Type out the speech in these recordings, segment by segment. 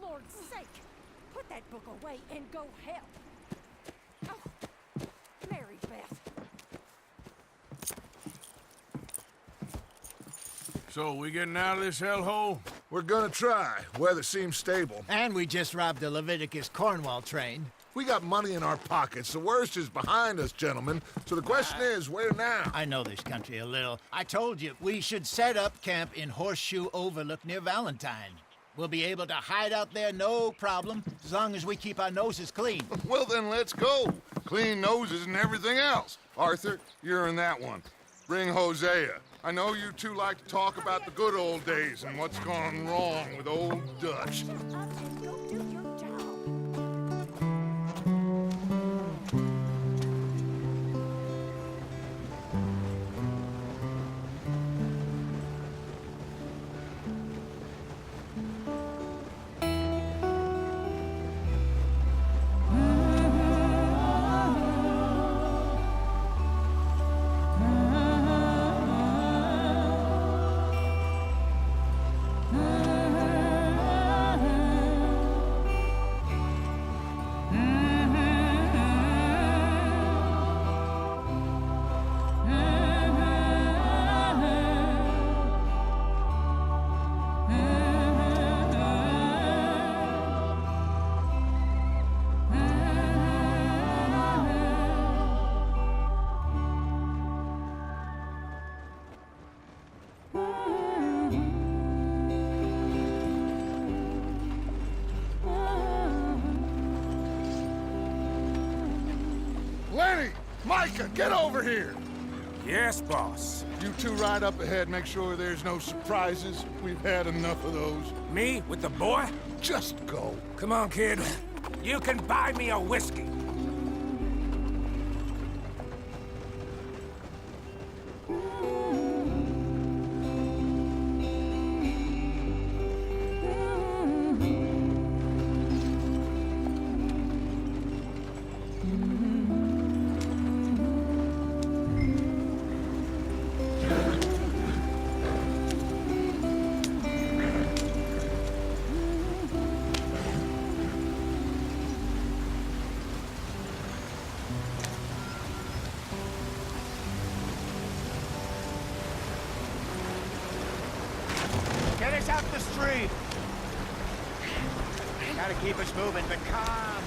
Lord's sake! Put that book away and go help. Oh, Mary Beth. So, we getting out of this hellhole? We're gonna try. Weather seems stable. And we just robbed the Leviticus Cornwall train. We got money in our pockets. The worst is behind us, gentlemen. So the question is, where now? I know this country a little. I told you, we should set up camp in Horseshoe Overlook near Valentine. We'll be able to hide out there, no problem, as long as we keep our noses clean. Well, then let's go. Clean noses and everything else. Arthur, you're in that one. Bring Hosea. I know you two like to talk about the good old days and what's gone wrong with old Dutch. Shut up and go do your job. Lenny! Micah, get over here! Yes, boss. You two ride up ahead, make sure there's no surprises. We've had enough of those. Me with the boy? Just go. Come on, kid. You can buy me a whiskey. Get us out the street! Gotta keep us moving, but calm.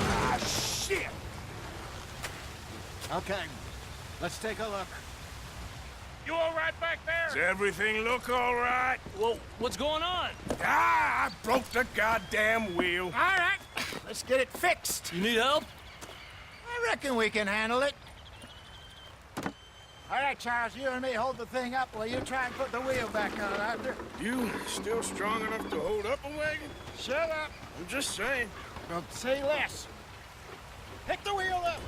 Ah, shit! Okay, let's take a look. You all right back there? Does everything look all right? Well, what's going on? Ah, I broke the goddamn wheel. All right, let's get it fixed. You need help? I reckon we can handle it. All right, Charles, you and me hold the thing up while you try and put the wheel back on, Arthur. You still strong enough to hold up a wagon? Shut up. I'm just saying. Don't say less. Pick the wheel up.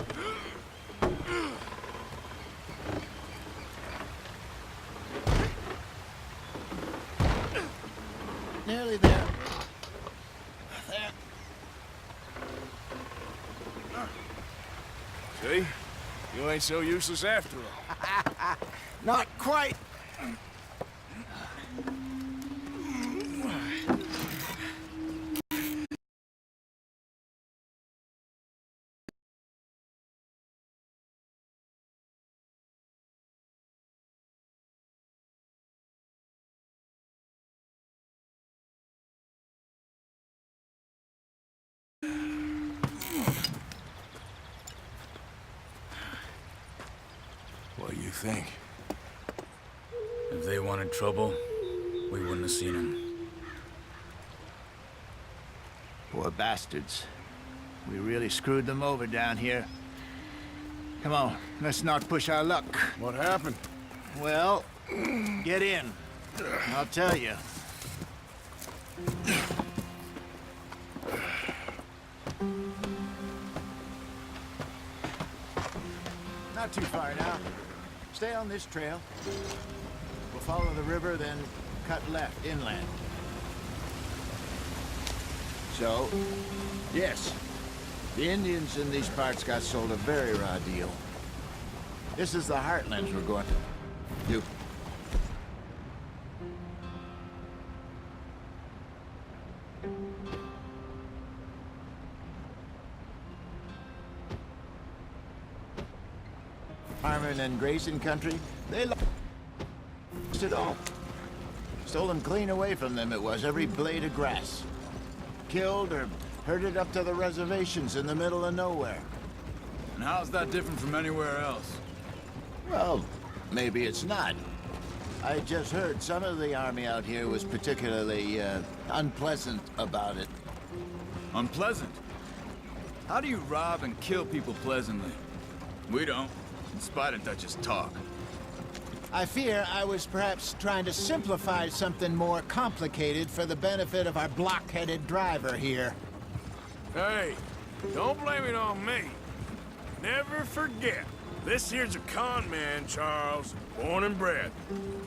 Nearly there. There. See? You ain't so useless after all. Not quite. What do you think? If they wanted trouble, we wouldn't have seen them. Poor bastards. We really screwed them over down here. Come on, let's not push our luck. What happened? Well, get in. I'll tell you. Not too far now. Stay on this trail. We'll follow the river, then cut left inland. So, yes, the Indians in these parts got sold a very raw deal. This is the heartlands we're going to. You. farming and grazing country, they lost it all. Stolen clean away from them it was, every blade of grass. Killed or herded up to the reservations in the middle of nowhere. And how's that different from anywhere else? Well, maybe it's not. I just heard some of the army out here was particularly, unpleasant about it. Unpleasant? How do you rob and kill people pleasantly? We don't, in spite of Dutch's talk. I fear I was perhaps trying to simplify something more complicated for the benefit of our block-headed driver here. Hey, don't blame it on me. Never forget, this here's a con man, Charles, born and bred.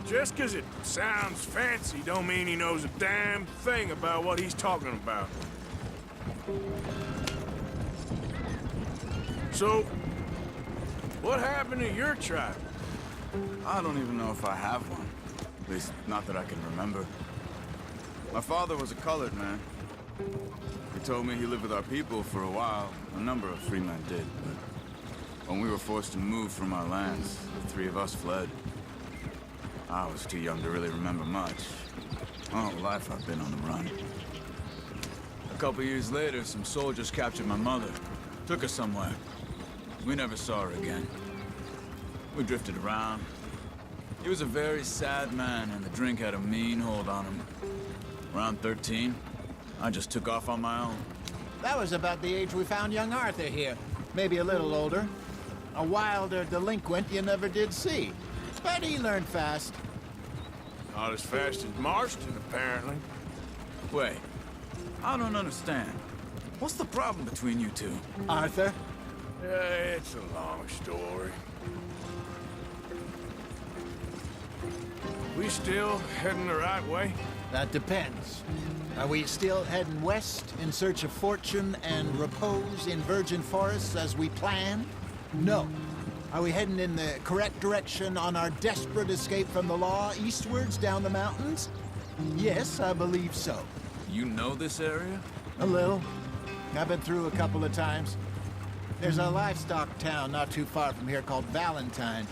Just 'cause it sounds fancy don't mean he knows a damn thing about what he's talking about. So, what happened to your tribe? I don't even know if I have one. At least, not that I can remember. My father was a colored man. He told me he lived with our people for a while. A number of free men did, but when we were forced to move from our lands, the three of us fled. I was too young to really remember much. All life I've been on the run. A couple years later, some soldiers captured my mother. Took her somewhere. We never saw her again. We drifted around. He was a very sad man, and the drink had a mean hold on him. Around 13, I just took off on my own. That was about the age we found young Arthur here. Maybe a little older. A wilder delinquent you never did see. But he learned fast. Not as fast as Marston, apparently. Wait, I don't understand. What's the problem between you two? Arthur? It's a long story. We still heading the right way? That depends. Are we still heading west in search of fortune and repose in virgin forests as we planned? No. Are we heading in the correct direction on our desperate escape from the law eastwards down the mountains? Yes, I believe so. You know this area? A little. I've been through a couple of times. There's a livestock town not too far from here called Valentine.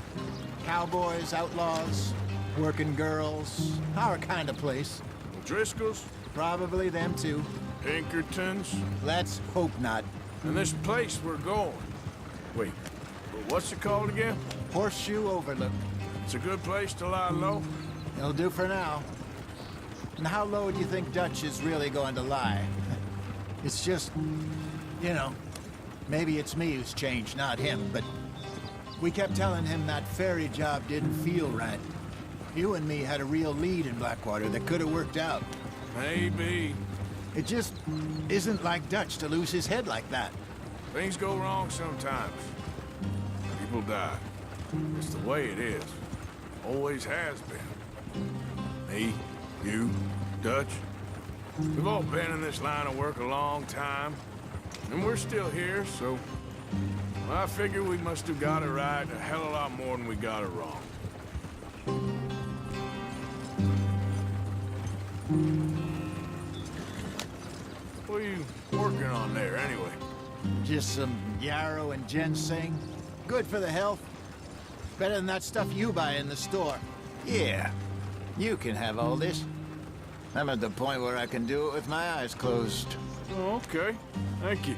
Cowboys, outlaws, working girls, our kind of place. Driscoll's? Probably them too. Pinkertons? Let's hope not. And this place we're going. Wait, what's it called again? Horseshoe Overlook. It's a good place to lie low? It'll do for now. And how low do you think Dutch is really going to lie? It's just, you know, maybe it's me who's changed, not him, but we kept telling him that ferry job didn't feel right. You and me had a real lead in Blackwater that could have worked out. Maybe. It just isn't like Dutch to lose his head like that. Things go wrong sometimes. People die. It's the way it is. Always has been. Me, you, Dutch. We've all been in this line of work a long time. And we're still here, so... well, I figure we must have got it right a hell of a lot more than we got it wrong. What are you working on there, anyway? Just some yarrow and ginseng. Good for the health. Better than that stuff you buy in the store. Yeah, you can have all this. I'm at the point where I can do it with my eyes closed. Oh, okay. Thank you.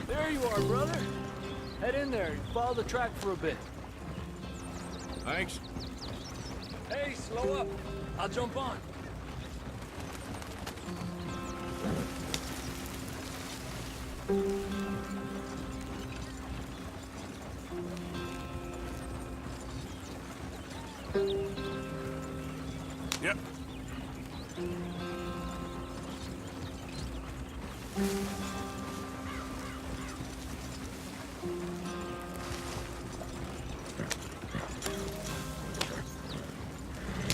There you are, brother. Head in there and follow the track for a bit. Thanks. Hey, slow up. I'll jump on. Yep.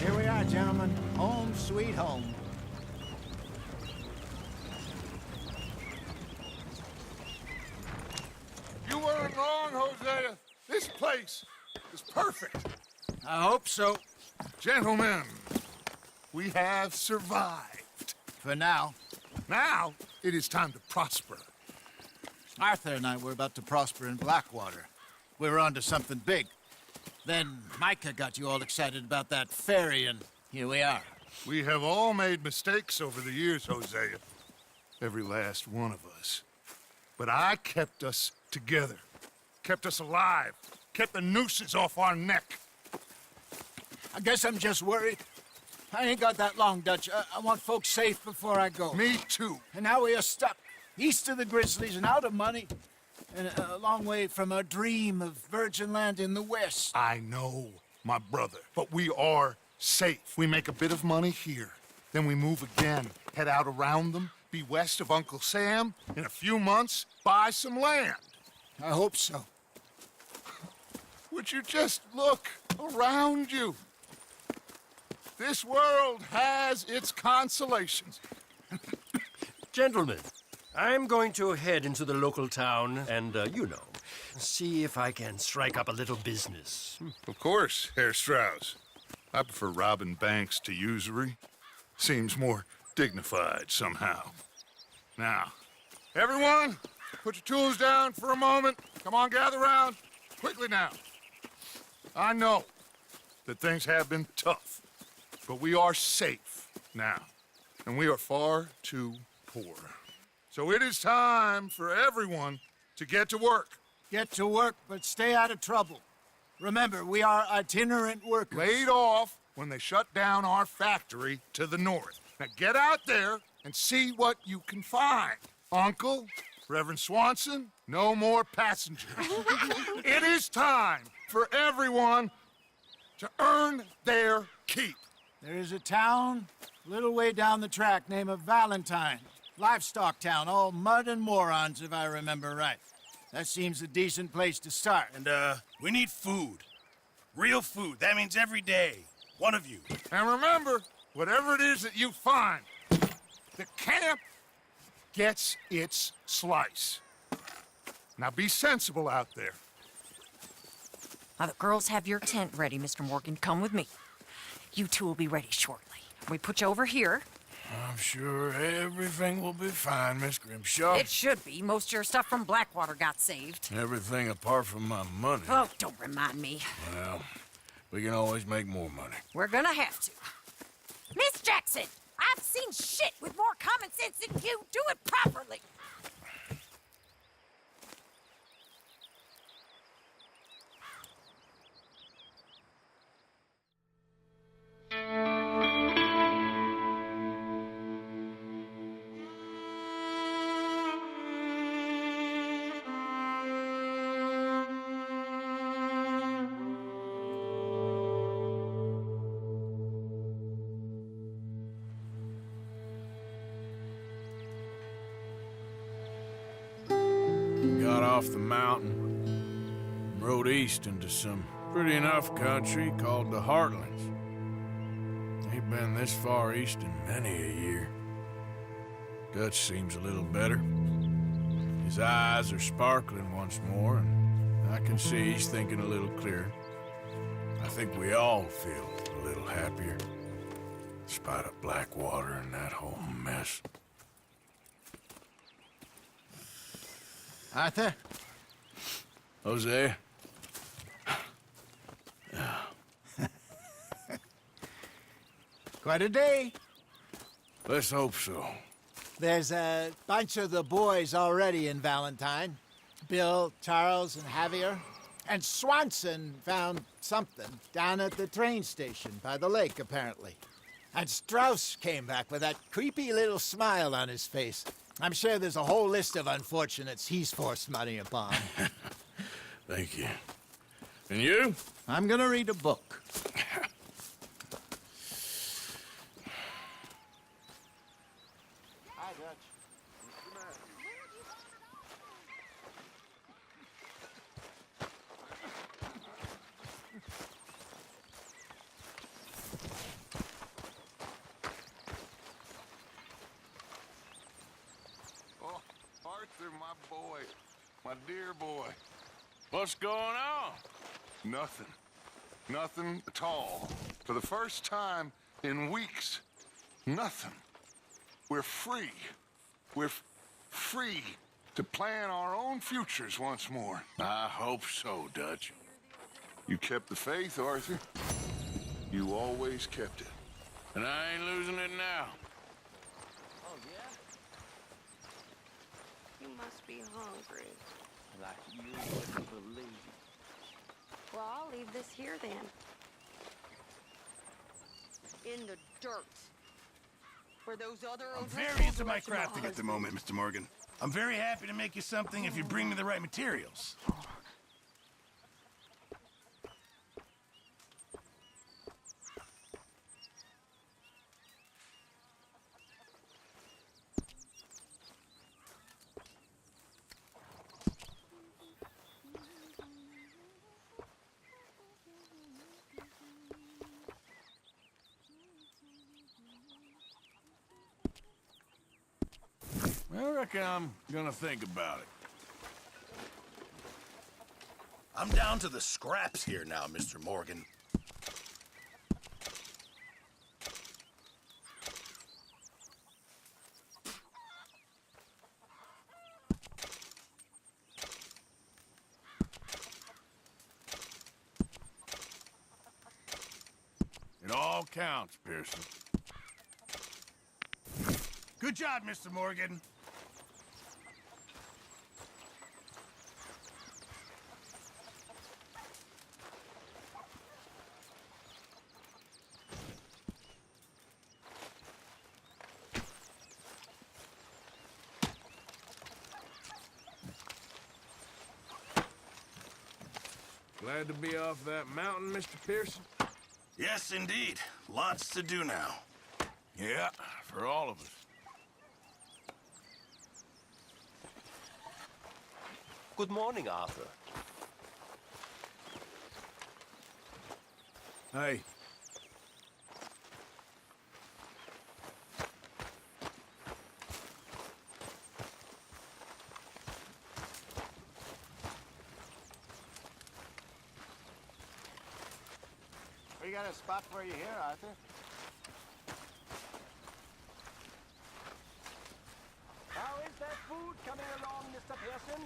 Here we are, gentlemen. Home sweet home. You weren't wrong, Hosea. This place is perfect. I hope so. Gentlemen, we have survived. For now. Now, it is time to prosper. Arthur and I were about to prosper in Blackwater. We were onto something big. Then Micah got you all excited about that ferry, and here we are. We have all made mistakes over the years, Hosea. Every last one of us. But I kept us together. Kept us alive. Kept the nooses off our neck. I guess I'm just worried. I ain't got that long, Dutch. I want folks safe before I go. Me too. And now we are stuck, east of the Grizzlies and out of money, and a long way from our dream of virgin land in the west. I know, my brother, but we are safe. We make a bit of money here, then we move again, head out around them, be west of Uncle Sam, in a few months, buy some land. I hope so. Would you just look around you? This world has its consolations. Gentlemen, I'm going to head into the local town and, see if I can strike up a little business. Of course, Herr Strauss. I prefer robbing banks to usury. Seems more dignified somehow. Now, everyone, put your tools down for a moment. Come on, gather round. Quickly now. I know that things have been tough, but we are safe now, and we are far too poor. So it is time for everyone to get to work. Get to work, but stay out of trouble. Remember, we are itinerant workers. Laid off when they shut down our factory to the north. Now get out there and see what you can find. Uncle, Reverend Swanson, no more passengers. It is time for everyone to earn their keep. There is a town a little way down the track named Valentine. Livestock town, all mud and morons, if I remember right. That seems a decent place to start. And, we need food. Real food. That means every day. One of you. And remember, whatever it is that you find, the camp gets its slice. Now be sensible out there. Now, the girls have your tent ready, Mr. Morgan. Come with me. You two will be ready shortly. We put you over here. I'm sure everything will be fine, Miss Grimshaw. It should be. Most of your stuff from Blackwater got saved. Everything apart from my money. Oh, don't remind me. Well, we can always make more money. We're gonna have to. Miss Jackson, I've seen shit with more common sense than you. Do it properly. Got off the mountain, rode east into some pretty enough country called the Heartlands. Ain't been this far east in many a year. Dutch seems a little better. His eyes are sparkling once more, and I can see he's thinking a little clearer. I think we all feel a little happier, in spite of Blackwater and that whole mess. Arthur? Jose? Quite a day. Let's hope so. There's a bunch of the boys already in Valentine. Bill, Charles, and Javier. And Swanson found something down at the train station by the lake, apparently. And Strauss came back with that creepy little smile on his face. I'm sure there's a whole list of unfortunates he's forced money upon. Thank you. And you? I'm gonna read a book. Arthur, my boy. My dear boy. What's going on? Nothing. Nothing at all. For the first time in weeks, nothing. We're free. We're free to plan our own futures once more. I hope so, Dutch. You kept the faith, Arthur. You always kept it. And I ain't losing it now. Oh, yeah? You must be hungry. Like you wouldn't believe. Well, I'll leave this here then. In the dirt. Where those other I'm old very into my crafting at the moment, Mr. Morgan. I'm very happy to make you something if you bring me the right materials. I reckon I'm gonna think about it. I'm down to the scraps here now, Mr. Morgan. It all counts, Pearson. Good job, Mr. Morgan. Glad to be off that mountain, Mr. Pearson? Yes, indeed. Lots to do now. Yeah, for all of us. Good morning, Arthur. Hey. We got a spot for you here, Arthur. How is that food coming along, Mr. Pearson?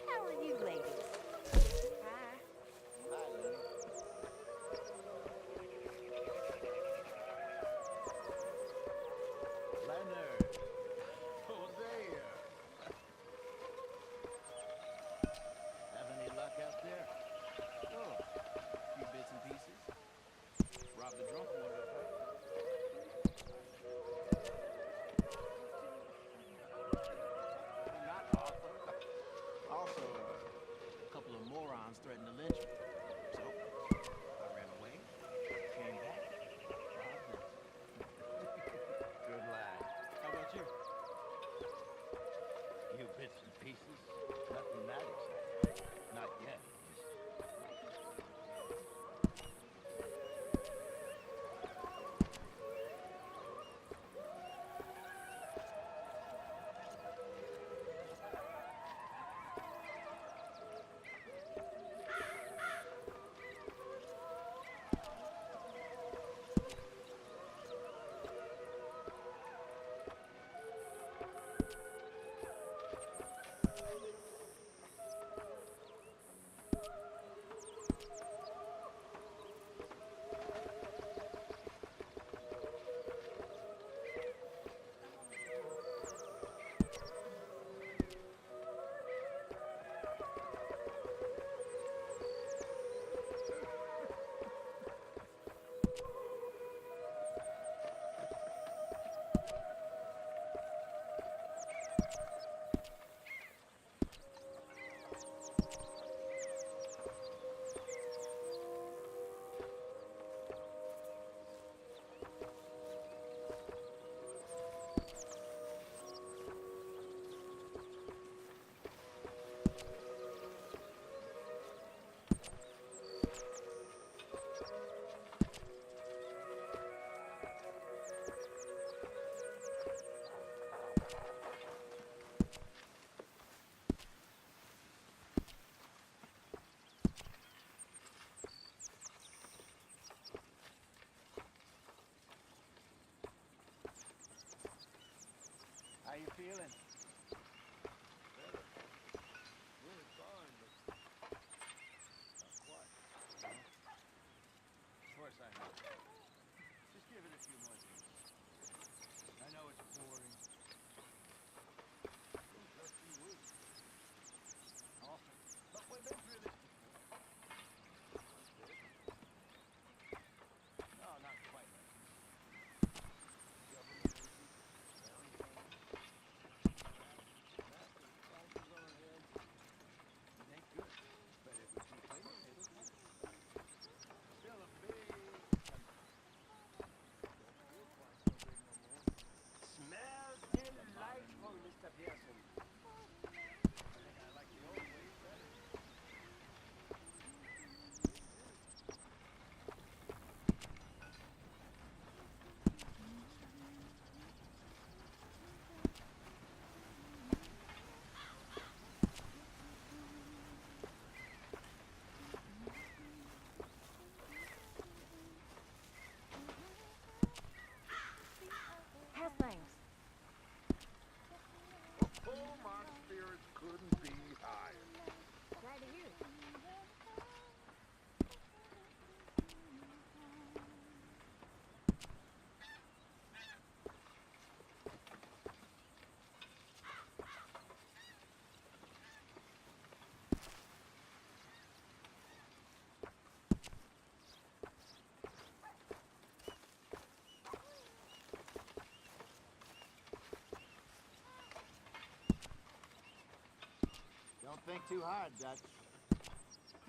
How are you ladies? Hi. Leonard. Hosea. Have any luck out there? Oh, a few bits and pieces. Robbed the drunk one real quick. Not Arthur. Also, a couple of morons threatened to lynch me. So, I ran away, came back, robbed them. Good lad. How about you? few bits and pieces. Nothing that exciting. Not yet. How you feeling? Better. Really fine, but not quite. Of course I know. Just give it a few more days. I know it's boring. Just a few weeks. Often. But we've been through this before. No, not quite like this. Government agents, bounty hunters, massive prices on our heads. It ain't good. But if we keep waiting, it'll come. Still a big country. Don't feel quite so big no more. Smells delightful, Mr. Pearson. I think I like the old ways better. How's things? Oh, my spirits couldn't be higher. Glad to hear it. Don't think too hard, Dutch.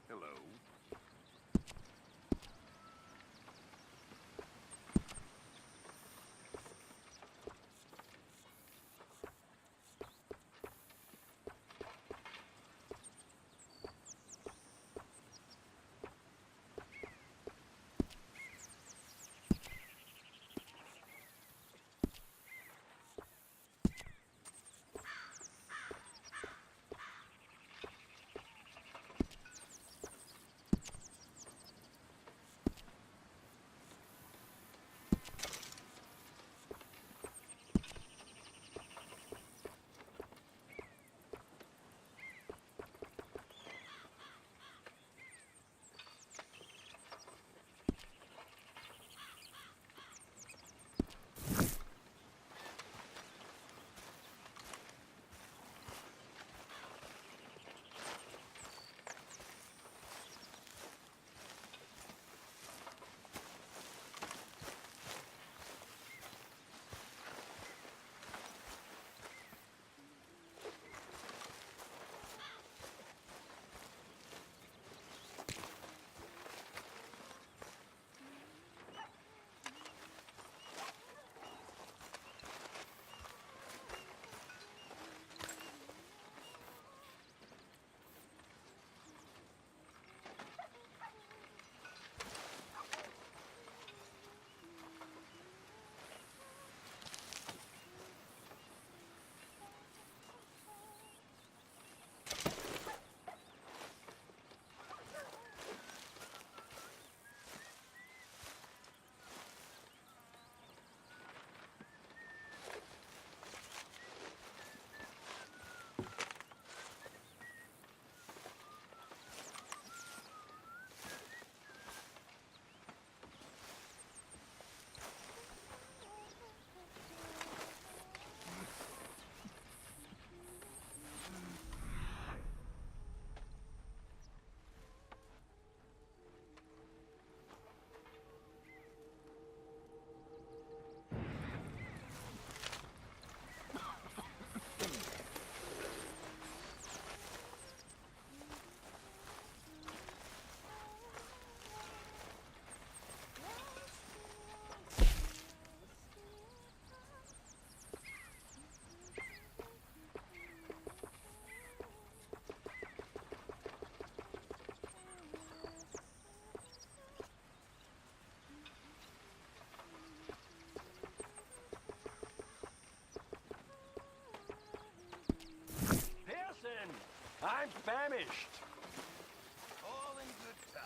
Hello. I'm famished. All in good time.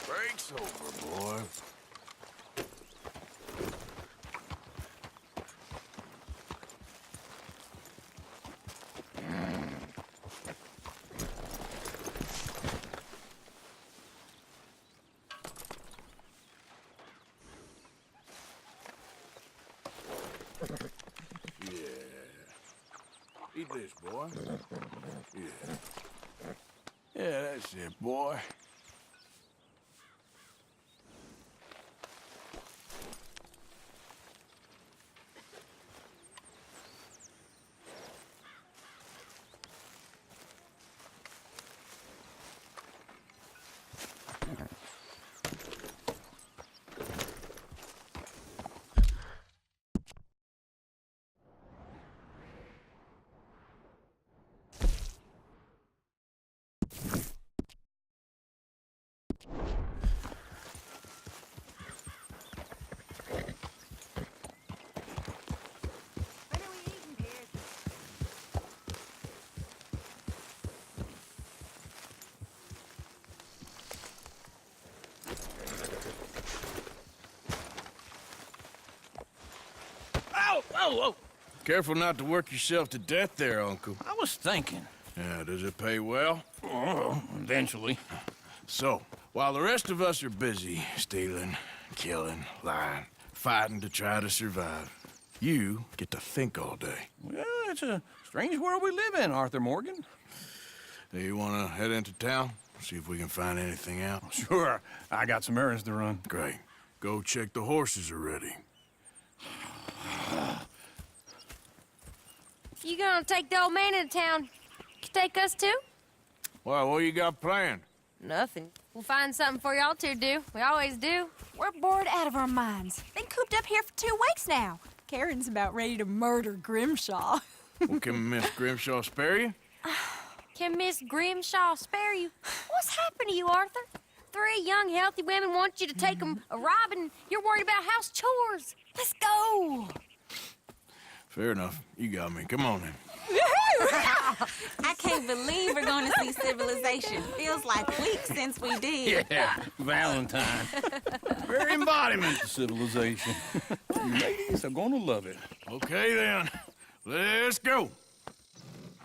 Break's over, boy. Eat this, boy. Yeah. Yeah, that's it, boy. Whoa! Careful not to work yourself to death there, Uncle. I was thinking. Yeah, does it pay well? Oh, eventually. So, while the rest of us are busy stealing, killing, lying, fighting to try to survive, you get to think all day. Well, it's a strange world we live in, Arthur Morgan. Do you want to head into town? See if we can find anything out? Sure. I got some errands to run. Great. Go check the horses are ready. You gonna take the old man into town? You take us too? Well, what you got planned? Nothing. We'll find something for y'all to do. We always do. We're bored out of our minds. Been cooped up here for 2 weeks now. Karen's about ready to murder Grimshaw. Well, can Miss Grimshaw spare you? Can Miss Grimshaw spare you? What's happened to you, Arthur? 3 young, healthy women want you to take them a robbing. You're worried about house chores. Let's go. Fair enough. You got me. Come on then. I can't believe we're going to see civilization. Feels like weeks since we did. Yeah, Valentine. Very embodiment of civilization. You ladies are gonna love it. Okay then. Let's go.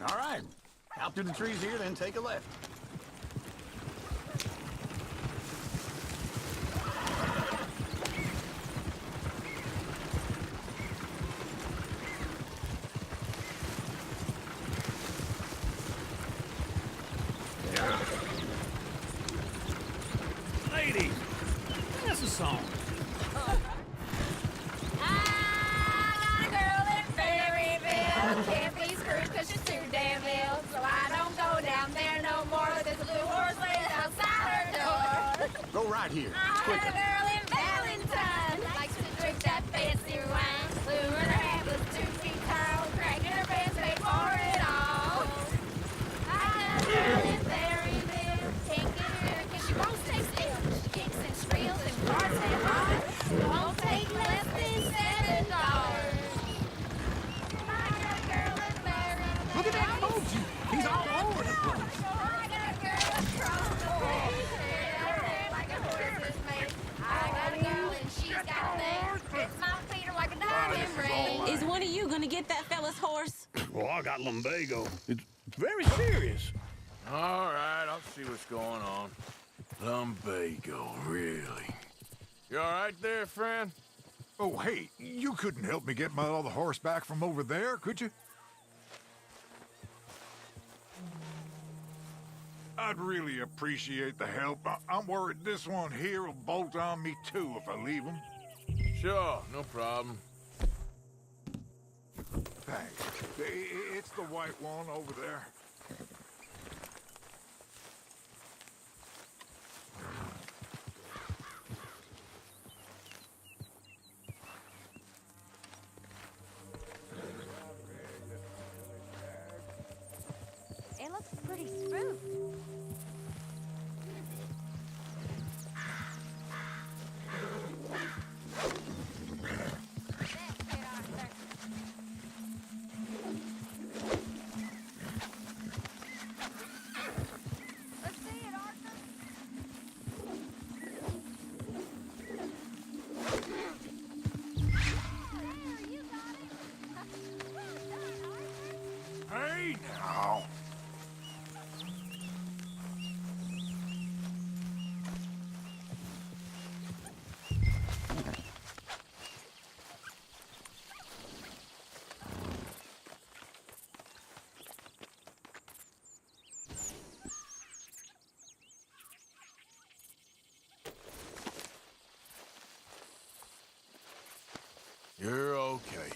All right. Out through the trees here, then take a left. song. I got a girl in Ferryville. Can't be screwed 'cause she's too damn ill. So I don't go down there no more. There's a blue horse laid outside her door. Go right here. I got a girl in Valentine. Likes to drink that fancy wine. Blue in her hat was 2 feet tall. Cracking her pants paid for it all. I got a girl in Ferryville. Can't get her 'cause she won't stay still. She kicks and squeals and barks and hard. Won't take less than $7. I got a girl in Ferryville. Look at that coach. He's all over the place. I got a girl across the way. Like a horse's mate. I got a girl and she's got legs. Fits my feet are like a diamond ring. Is one of you gonna get that fella's horse? Well, I got lumbago. It's very serious. All right, I'll see what's going on. Lumbago, really? You all right there, friend? Oh, hey, you couldn't help me get my other horse back from over there, could you? I'd really appreciate the help. I'm worried this one here will bolt on me too if I leave him. Sure, no problem. Thanks. It's the white one over there. It looks pretty smooth. Let's see it, Arthur. There, you got it. Well done, Arthur. Hey, now. You're okay.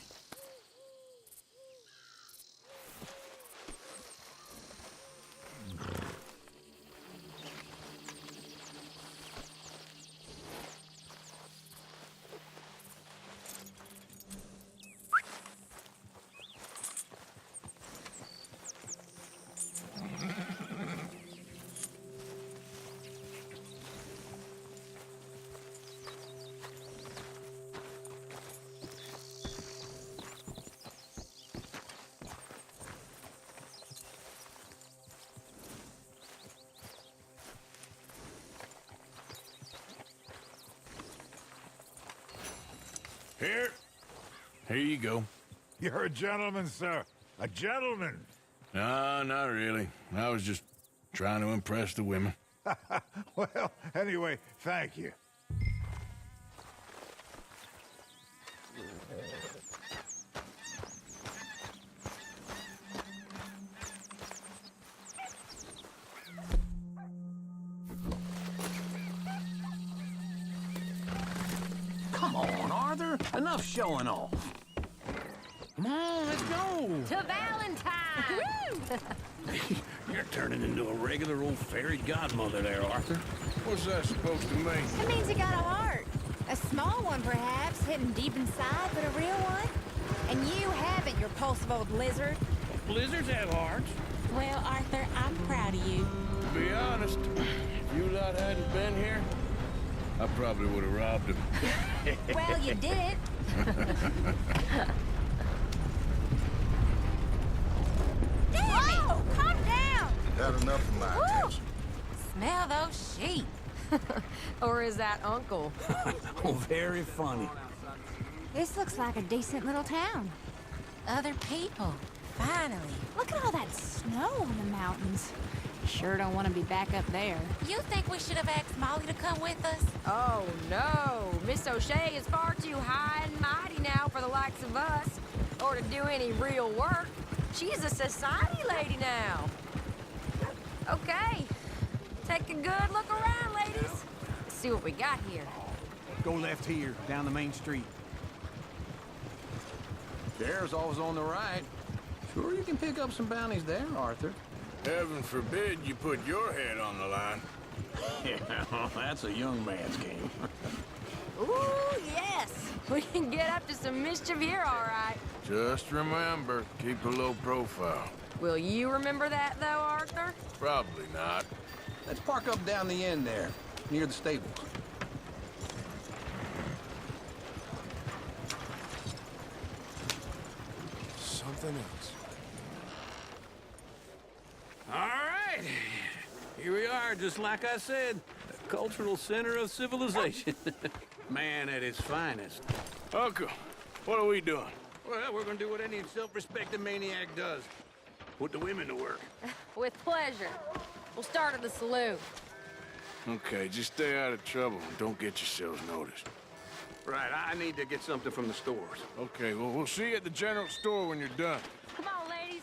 Here you go. You're a gentleman, sir. A gentleman. No, not really. I was just trying to impress the women. Well, anyway, thank you. Come on, Arthur. Enough showing off. Come on, let's go. To Valentine! You're turning into a regular old fairy godmother there, Arthur. What's that supposed to mean? It means you got a heart. A small one, perhaps, hidden deep inside, but a real one. And you haven't, you repulsive old lizard. Blizzards have hearts. Well, Arthur, I'm proud of you. To be honest, if you lot hadn't been here, I probably would have robbed him. Well, you did it. Whoa! Calm down! Had enough of my attention. Smell those sheep. Or is that Uncle? Oh, very funny. This looks like a decent little town. Other people. Finally. Look at all that snow in the mountains. Sure don't want to be back up there. You think we should have asked Molly to come with us? Oh, no. Miss O'Shea is far too high and mighty now for the likes of us, or to do any real work. She's a society lady now. Okay. Take a good look around, ladies. See what we got here. Go left here, down the main street. Sheriff's always on the right. Sure you can pick up some bounties there, Arthur. Heaven forbid you put your head on the line. Yeah, that's a young man's game. Ooh, yes. We can get up to some mischief here, all right. Just remember, keep a low profile. Will you remember that, though, Arthur? Probably not. Let's park up down the end there, near the stables. Something else. All right. Here we are, just like I said. The cultural center of civilization. Man at its finest. Uncle, what are we doing? Well, we're gonna do what any self-respecting maniac does. Put the women to work. With pleasure. We'll start at the saloon. Okay, just stay out of trouble and don't get yourselves noticed. Right, I need to get something from the stores. Okay, well, we'll see you at the general store when you're done. Come on, ladies.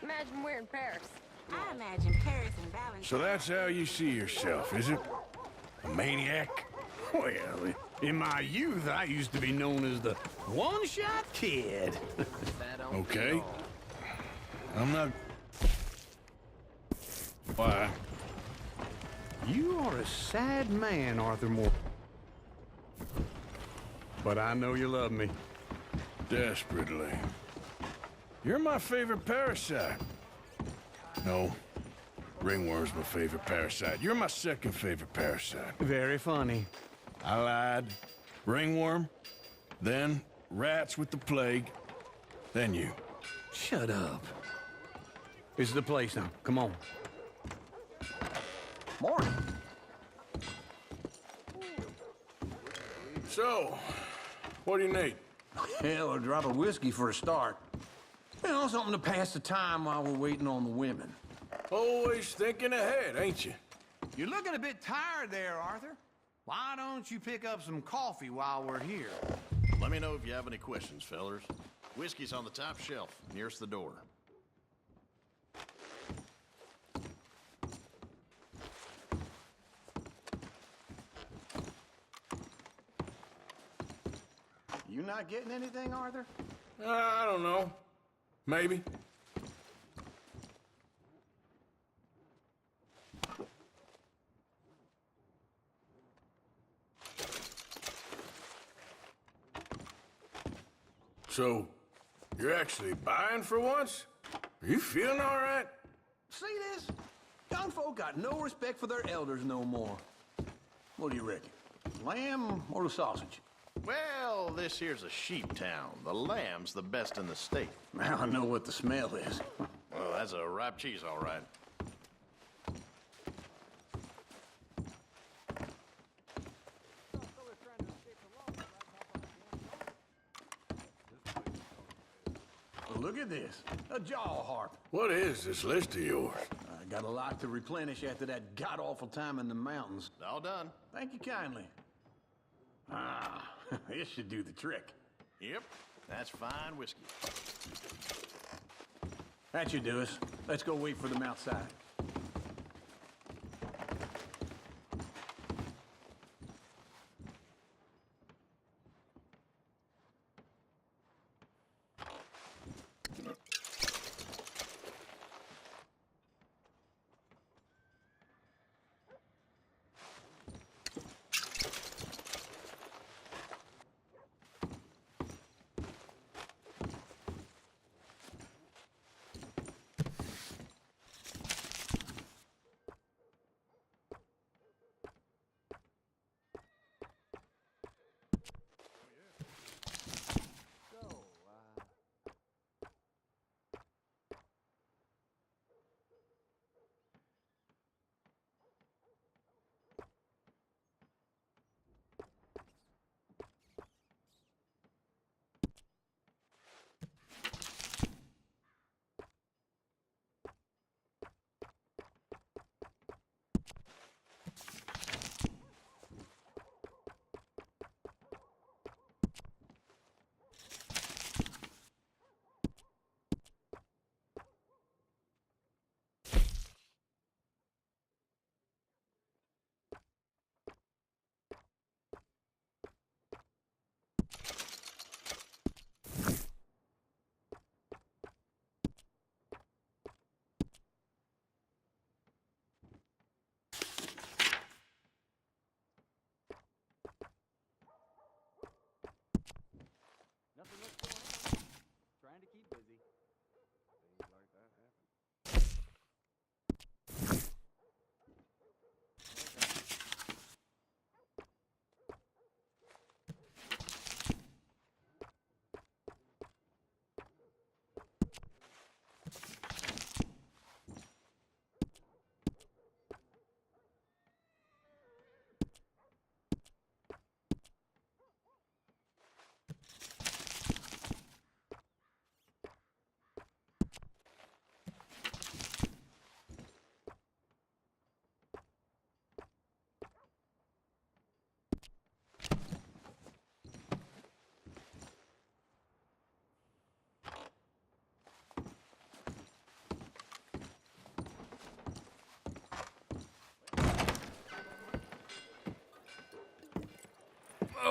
Imagine we're in Paris. I imagine Paris and Valentine. So that's how you see yourself, is it? A maniac? Well, in my youth, I used to be known as the one-shot kid. Okay. I'm not... Why? You are a sad man, Arthur Moore. But I know you love me. Desperately. You're my favorite parasite. No. Ringworm's my favorite parasite. You're my second favorite parasite. Very funny. I lied. Ringworm, then rats with the plague, then you. Shut up. This is the place now. Come on. Morning. So, what do you need? Hell, a drop of whiskey for a start. You know, something to pass the time while we're waiting on the women. Always thinking ahead, ain't you? You're looking a bit tired there, Arthur. Why don't you pick up some coffee while we're here? Let me know if you have any questions, fellers. Whiskey's on the top shelf, nearest the door. You not getting anything, Arthur? I don't know. Maybe. So, you're actually buying for once? Are you feeling all right? See this? Young folk got no respect for their elders no more. What do you reckon? Lamb or the sausage? Well, this here's a sheep town. The lamb's the best in the state. Now I know what the smell is. Well, that's a ripe cheese, all right. Look at this. A jaw harp. What is this list of yours? I got a lot to replenish after that god-awful time in the mountains. All done. Thank you kindly. Ah, this should do the trick. Yep, that's fine whiskey. That should do us. Let's go wait for them outside.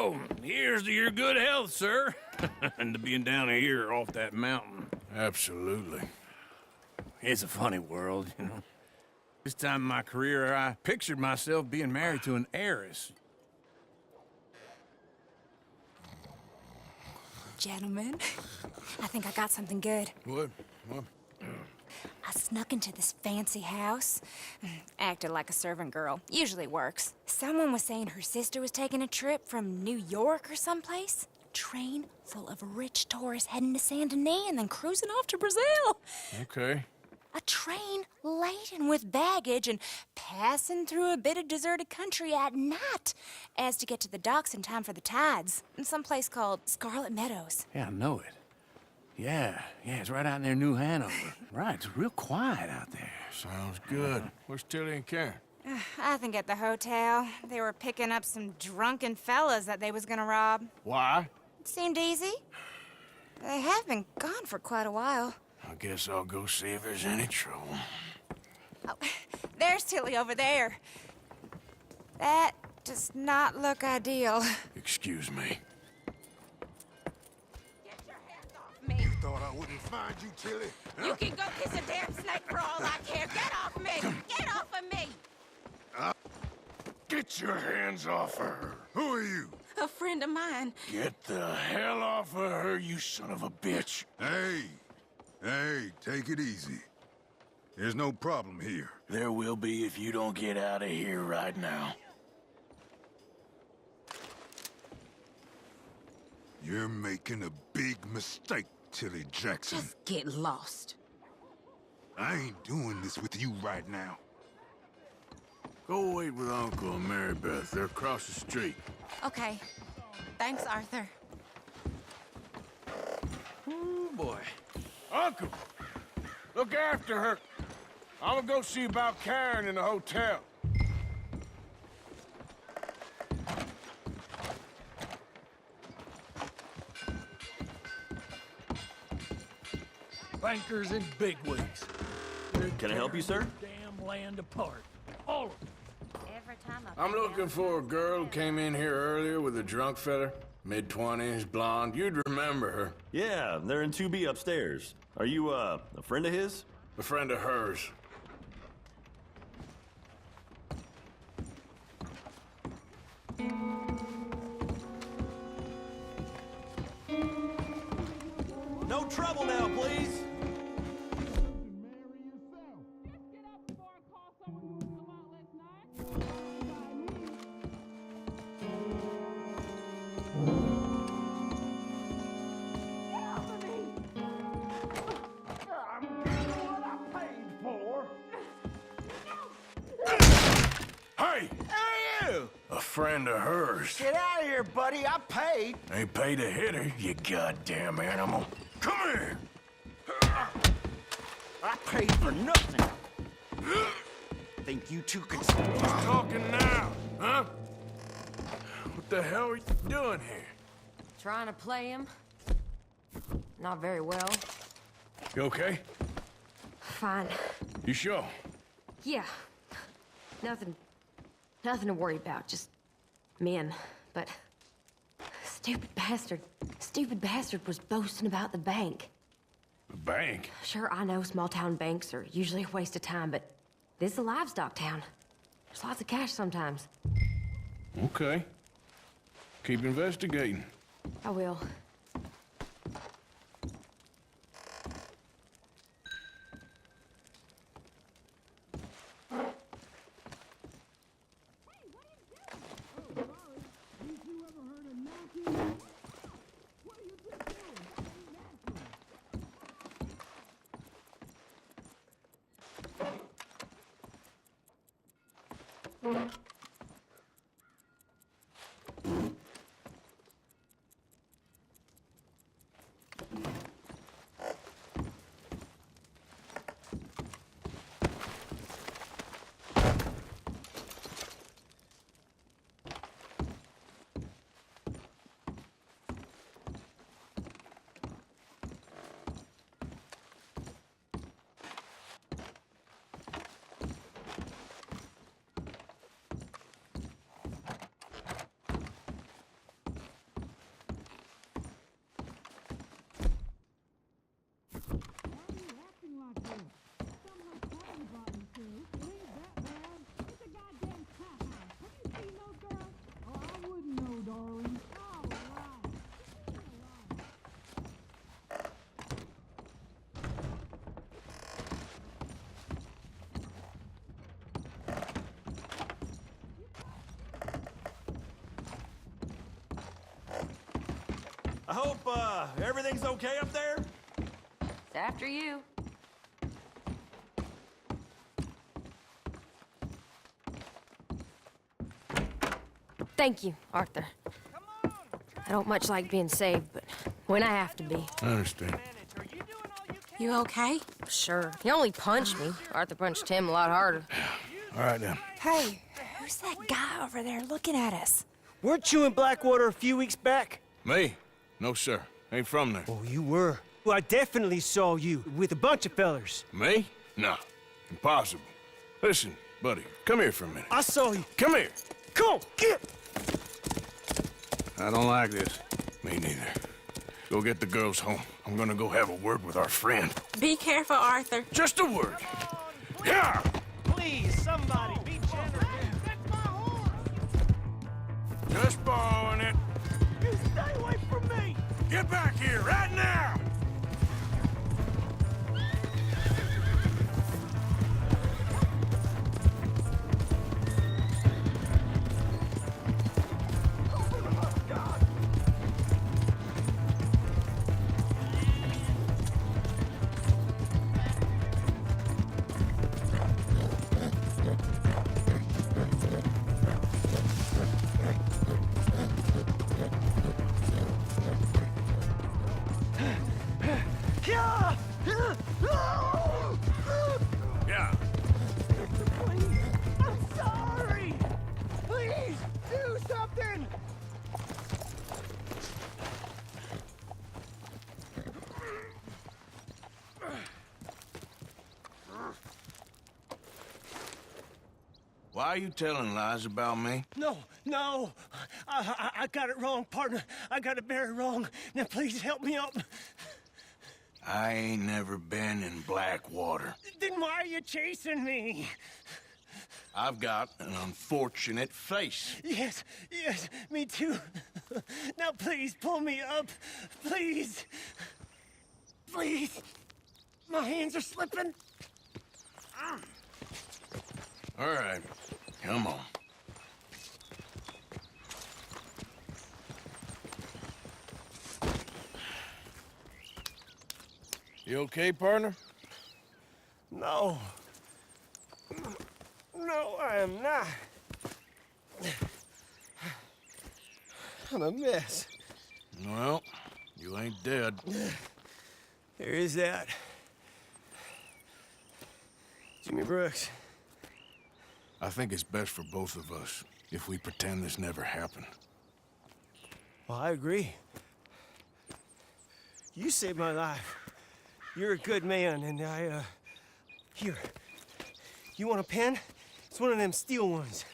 So, here's to your good health, sir. And to being down here off that mountain. Absolutely. It's a funny world, you know. This time in my career, I pictured myself being married to an heiress. Gentlemen, I think I got something good. What? I snuck into this fancy house. Acted like a servant girl. Usually works. Someone was saying her sister was taking a trip from New York or someplace. Train full of rich tourists heading to Saint Denis and then cruising off to Brazil. Okay. A train laden with baggage and passing through a bit of deserted country at night as to get to the docks in time for the tides in some place called Scarlet Meadows. Yeah, I know it. Yeah, it's right out near New Hanover. Right, it's real quiet out there. Sounds good. Where's Tilly and Karen? I think at the hotel. They were picking up some drunken fellas that they was gonna rob. Why? It seemed easy. They have been gone for quite a while. I guess I'll go see if there's any trouble. Oh, there's Tilly over there. That does not look ideal. Excuse me. Me. Thought I wouldn't find you, Tilly? You can go kiss a damn snake for all I care. Get off me! Get off of me! Get your hands off her. Who are you? A friend of mine. Get the hell off of her, you son of a bitch. Hey, take it easy. There's no problem here. There will be if you don't get out of here right now. You're making a big mistake, Tilly Jackson. Just get lost. I ain't doing this with you right now. Go wait with Uncle and Mary Beth. They're across the street. Okay. Thanks, Arthur. Oh, boy. Uncle! Look after her. I'm gonna go see about Karen in the hotel. Bankers and bigwigs. Can I help you, sir? Damn land apart. All of them. Every time I'm looking for a girl who came in here earlier with a drunk fella. Mid-20s, blonde. You'd remember her. Yeah, they're in 2B upstairs. Are you, a friend of his? A friend of hers. No trouble now, please. Hey! A friend of hers. Get out of here, buddy. I paid. Ain't paid to hit her, you goddamn animal. Come here! I paid for nothing. Think you two could... Who's talking now, huh? What the hell are you doing here? Trying to play him? Not very well. You okay? Fine. You sure? Yeah. Nothing to worry about, just men. But stupid bastard was boasting about the bank. The bank? Sure, I know small town banks are usually a waste of time, but this is a livestock town. There's lots of cash sometimes. Okay. Keep investigating. I will. I hope, everything's okay up there? It's after you. Thank you, Arthur. I don't much like being saved, but when I have to be. I understand. You okay? Sure. He only punched me. Arthur punched him a lot harder. All right, then. Hey, who's that guy over there looking at us? Weren't you in Blackwater a few weeks back? Me? No, sir. Ain't from there. Oh, you were. Well, I definitely saw you with a bunch of fellers. Me? No. Impossible. Listen, buddy, come here for a minute. I saw you. Come here. Come on, get! I don't like this. Me neither. Go get the girls home. I'm gonna go have a word with our friend. Be careful, Arthur. Just a word. Yeah! Please, somebody, be generous. Just borrowing it. You stay away from me! Get back here right now! Yeah. Please, I'm sorry! Please, do something! Why are you telling lies about me? No, no! I got it wrong, partner. I got it very wrong. Now please help me up. I ain't never been in Blackwater. Then why are you chasing me? I've got an unfortunate face. Yes, yes, me too. Now please pull me up. Please. Please. My hands are slipping. All right, come on. You okay, partner? No. No, I am not. I'm a mess. Well, you ain't dead. There is that. Jimmy Brooks. I think it's best for both of us if we pretend this never happened. Well, I agree. You saved my life. You're a good man, and here. You want a pen? It's one of them steel ones.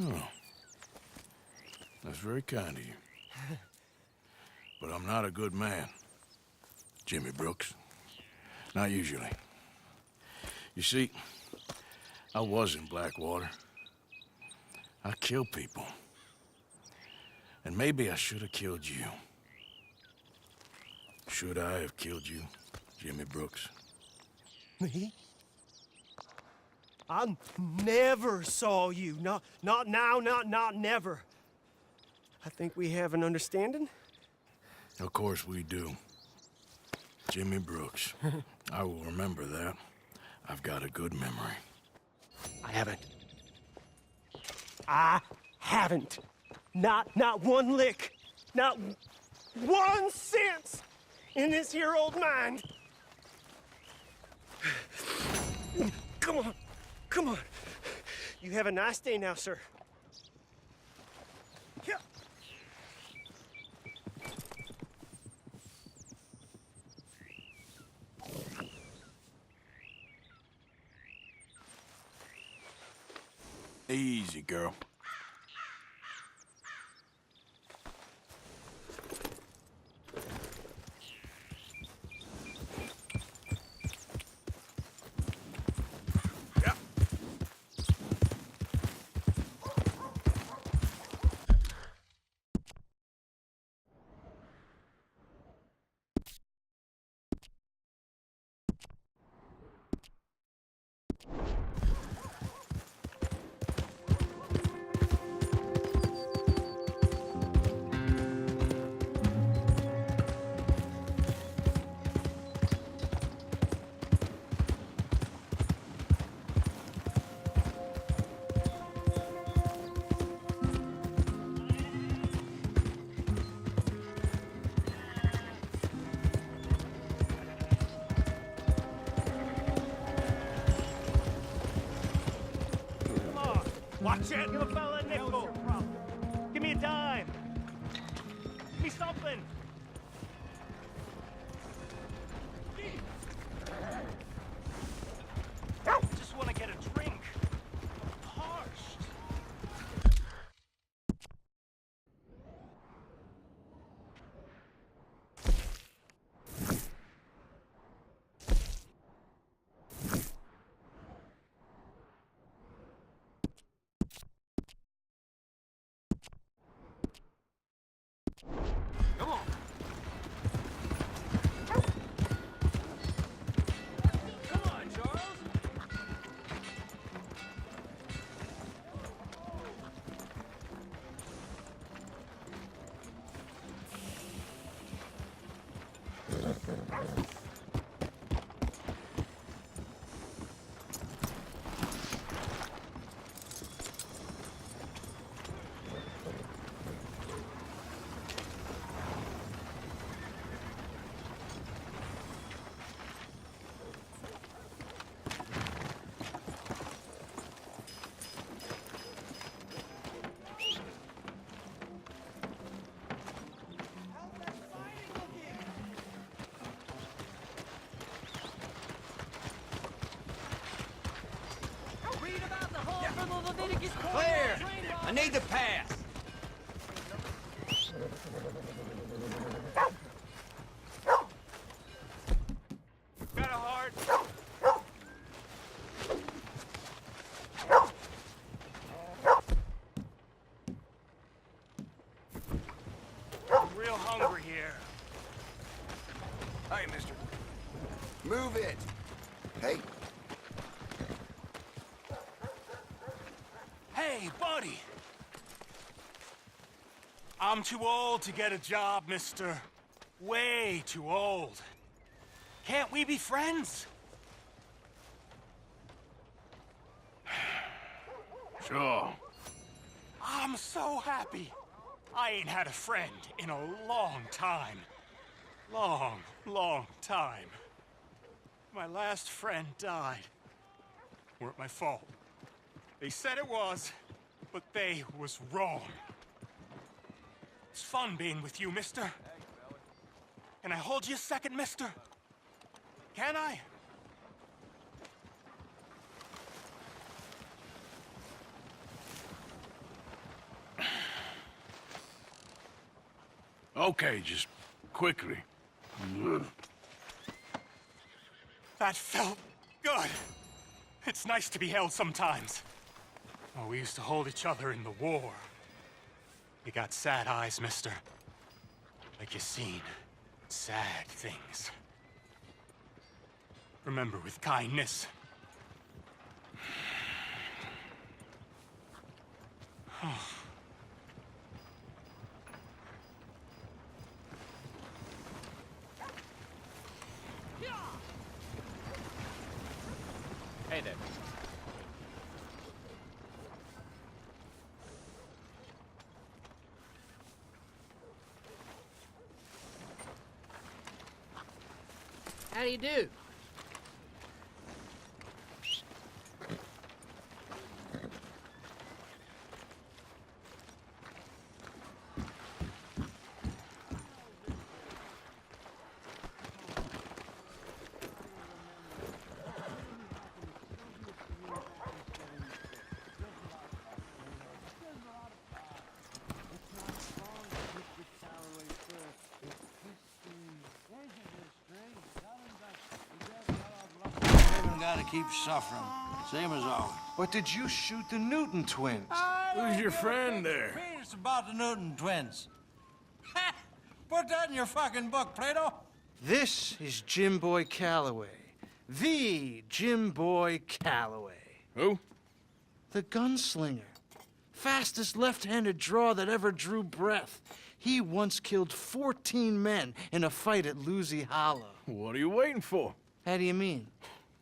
Oh. That's very kind of you. But I'm not a good man, Jimmy Brooks. Not usually. You see, I was in Blackwater. I killed people. And maybe I should have killed you. Should I have killed you, Jimmy Brooks? Me? I never saw you. Not now, not never. I think we have an understanding. Of course we do. Jimmy Brooks. I will remember that. I've got a good memory. I haven't. Not one lick. Not 1 cent in this here old mind. Come on. Come on. You have a nice day now, sir. Yeah. Easy, girl. Watch it! Give a fella a nickel! Give me a dime! Give me something! Just want to get a drink. I'm parched. Come on. Come on, Charles. Clear! I need to pass. Got a heart. I'm real hungry here. Hey, mister. Move it. Hey, Hey, buddy. I'm too old to get a job, mister. Way too old. Can't we be friends? Sure. I'm so happy. I ain't had a friend in a long time. Long time. My last friend died. Weren't my fault. They said it was, but they was wrong. It's fun being with you, mister. Can I hold you a second, mister? Can I? Okay, just quickly. That felt good. It's nice to be held sometimes. Oh, we used to hold each other in the war. You got sad eyes, mister. Like you seen sad things. Remember with kindness. Hey there. How do you do? Gotta keep suffering, same as always. but did you shoot the Newton twins? Who's your friend there? It's about the Newton twins. Ha! Put that in your fucking book, Plato. This is Jim Boy Calloway. The Jim Boy Calloway. Who? The gunslinger. Fastest left-handed draw that ever drew breath. He once killed 14 men in a fight at Lucy Hollow. What are you waiting for? How do you mean?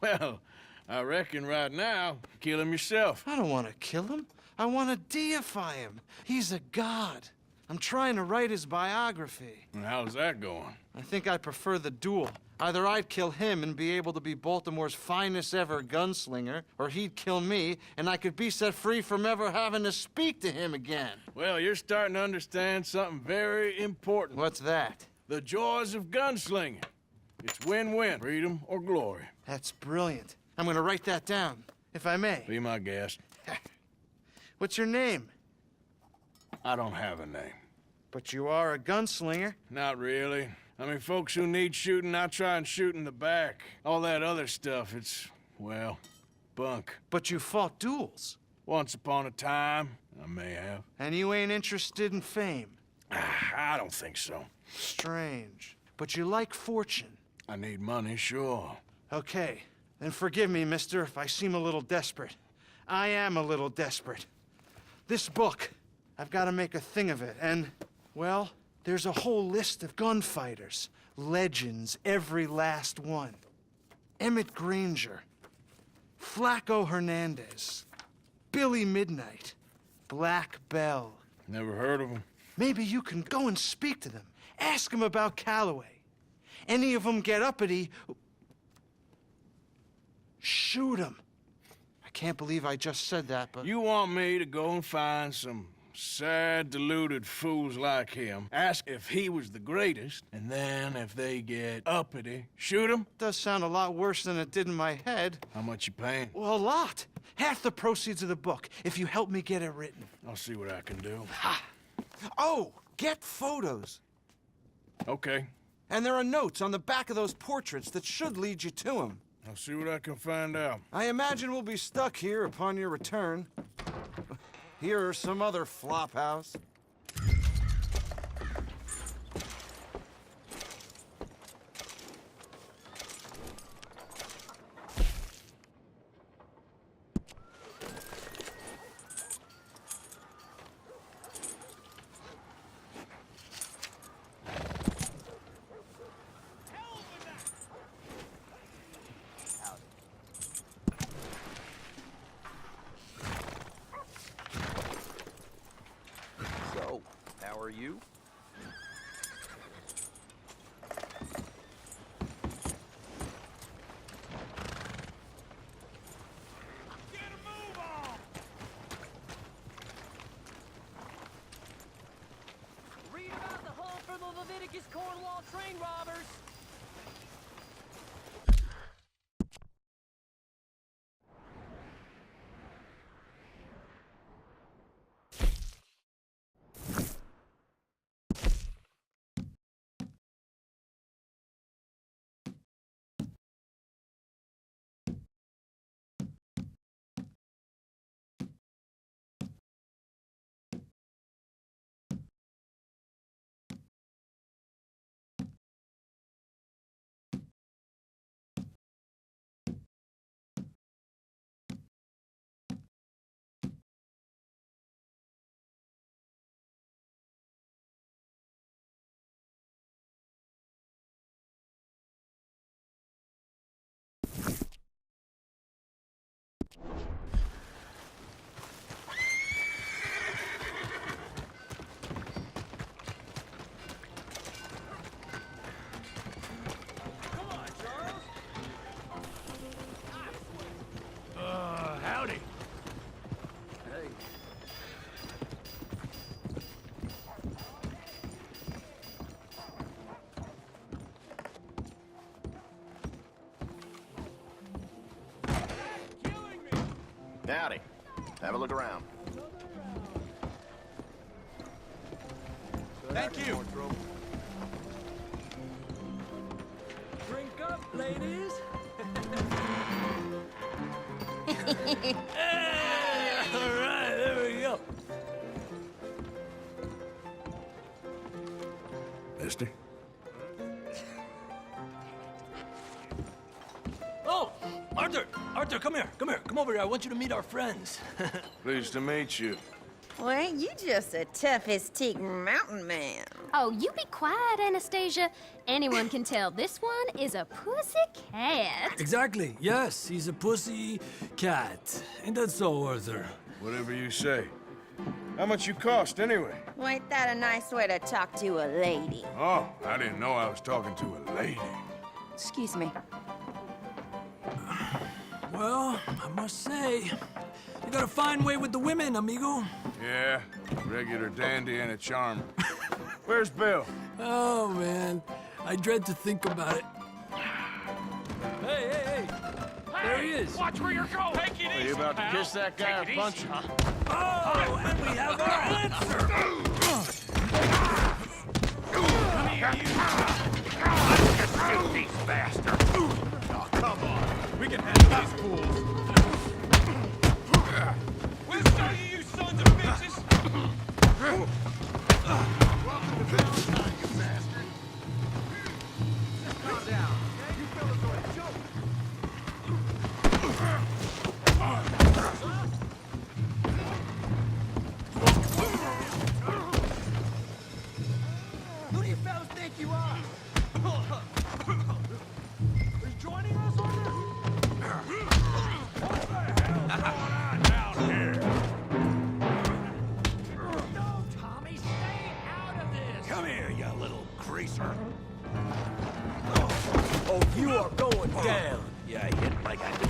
Well, I reckon right now, kill him yourself. I don't want to kill him. I want to deify him. He's a god. I'm trying to write his biography. And how's that going? I think I prefer the duel. Either I'd kill him and be able to be Baltimore's finest ever gunslinger, or he'd kill me and I could be set free from ever having to speak to him again. Well, you're starting to understand something very important. What's that? The joys of gunslinging. It's win-win, freedom or glory. That's brilliant. I'm gonna write that down, if I may. Be my guest. What's your name? I don't have a name. But you are a gunslinger. Not really. I mean, folks who need shooting, I try and shoot in the back. All that other stuff, it's, well, bunk. But you fought duels. Once upon a time, I may have. And you ain't interested in fame. I don't think so. Strange. But you like fortune. I need money, sure. Okay. Then forgive me, mister, if I seem a little desperate. I am a little desperate. This book, I've got to make a thing of it, and, well, there's a whole list of gunfighters. Legends, every last one. Emmett Granger, Flaco Hernandez, Billy Midnight, Black Bell. Never heard of them. Maybe you can go and speak to them. Ask them about Calloway. Any of them get uppity, shoot them. I can't believe I just said that, but... You want me to go and find some sad, deluded fools like him, ask if he was the greatest, and then if they get uppity, shoot him? Does sound a lot worse than it did in my head. How much you paying? Well, a lot. Half the proceeds of the book, if you help me get it written. I'll see what I can do. Ha! Oh, get photos. Okay. And there are notes on the back of those portraits that should lead you to him. I'll see what I can find out. I imagine we'll be stuck here upon your return. Here or some other flop house. How are you? Read about the hunt for the Leviticus Cornwall train robbers. Howdy. Hey. Howdy. Have a look around. Thank you. Drink up, ladies. All right, there we go. Mister? Oh, Arthur! Arthur, come here, come here. Come over here. I want you to meet our friends. Pleased to meet you. Well, ain't you just a toughest teak mountain man? Oh, you be quiet, Anastasia. Anyone can tell this one is a pussy cat. Exactly. Yes, he's a pussy cat. Ain't that so, Arthur? Whatever you say. How much you cost, anyway? Well, ain't that a nice way to talk to a lady? Oh, I didn't know I was talking to a lady. Excuse me. Well, I must say, you got a fine way with the women, amigo. Yeah, regular dandy and a charmer. Where's Bill? Oh, man. I dread to think about it. Hey! There he is. Watch where you're going. Take it Are you about to kiss that guy or punch him? Oh, and we have our answer. Come here, you. Filthy bastard. Oh, come on. We can handle these fools. We'll show you, you sons of bitches. Welcome to Valentine, you bastard. Calm down, okay? You fellas are a joke. Who do you fellas think you are? Are you joining us on this? What the hell's going on down here? No, Tommy, stay out of this. Come here, you little greaser. Oh, you are going down. Yeah, I hit like I did.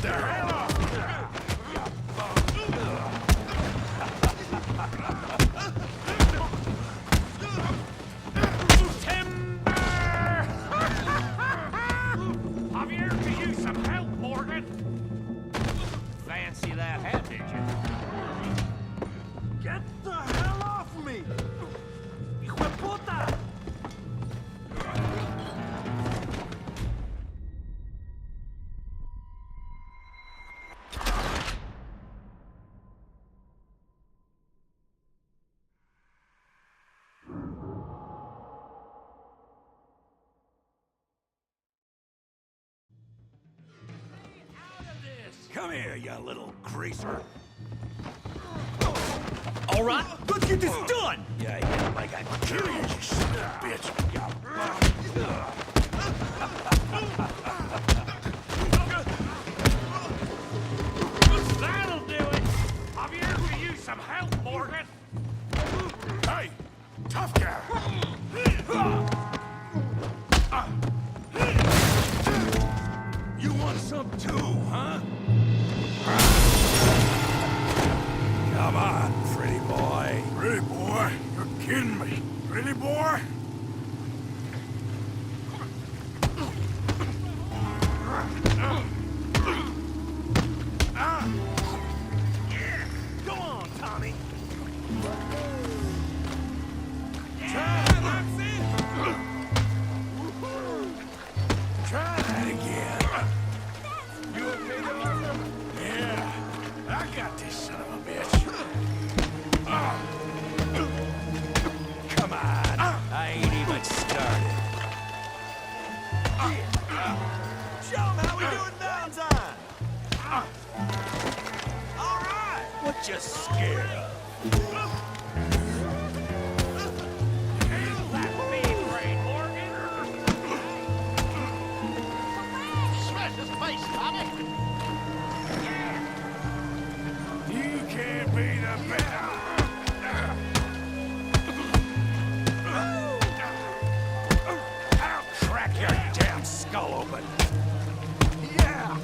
Javier, could use some help, Morgan. Fancy that hat, did you? Get the hell off me! Hijo de puta! Come here, you little greaser. All right, let's get this done! Yeah, I hit like I kill you, you son of a bitch. That'll do it. Javier, could use some help, Morgan. Hey, tough guy. You want some too, huh? Come on, pretty boy. Pretty boy? You're kidding me. Pretty boy? Go on, Tommy. Try that again. You okay there, Arthur? Yeah, I got this son of a bitch. Come on. I ain't even started. Show 'em how we do it Valentine! All right! What you scared of? Smash his face, Tommy. You can't be the better. I'll crack your damn skull open. Yeah.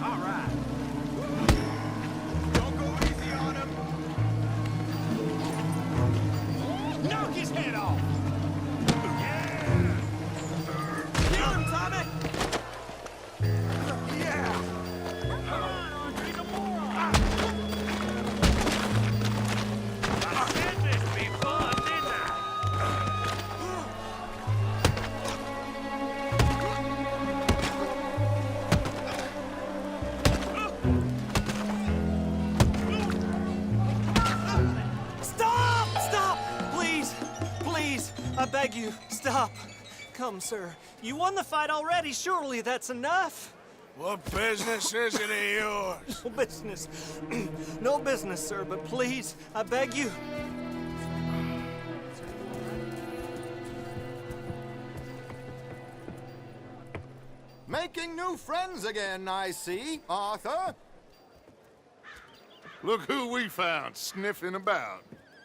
All right. Don't go easy on him! Knock his head off! Kill him, Tommy! Yeah. Come on, Andre, the moron. I said this be fun, didn't I? Stop! Stop! Please! Please! I beg you, stop! Come, sir. You won the fight already. Surely that's enough. What business is it of yours? No business. No business, sir, but please, I beg you. Making new friends again, I see, Arthur. Look who we found sniffing about.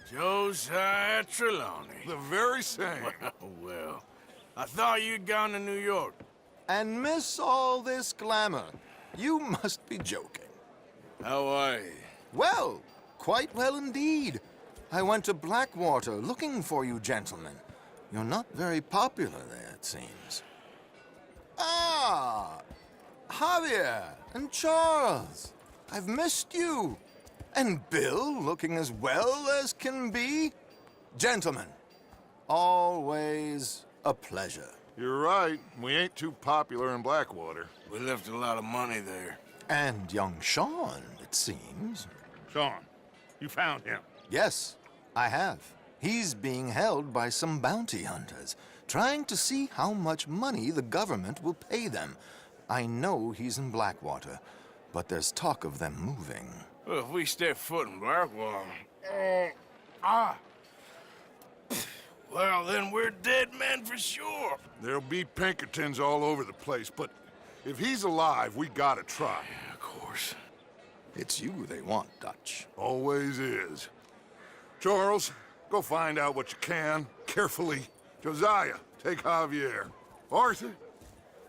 Josiah Trelawney. The very same. Well, I thought you'd gone to New York. And miss all this glamour. You must be joking. How are you? Well, quite well indeed. I went to Blackwater looking for you gentlemen. You're not very popular there, it seems. Ah! Javier and Charles. I've missed you. And Bill looking as well as can be. Gentlemen, always a pleasure. You're right. We ain't too popular in Blackwater. We left a lot of money there. And young Sean, it seems. Sean, you found him? Yes, I have. He's being held by some bounty hunters, trying to see how much money the government will pay them. I know he's in Blackwater, but there's talk of them moving. Well, if we step foot in Blackwater... Well, then we're dead men for sure. There'll be Pinkertons all over the place, but if he's alive, we gotta try. Yeah, of course. It's you they want, Dutch. Always is. Charles, go find out what you can, carefully. Josiah, take Javier. Arthur,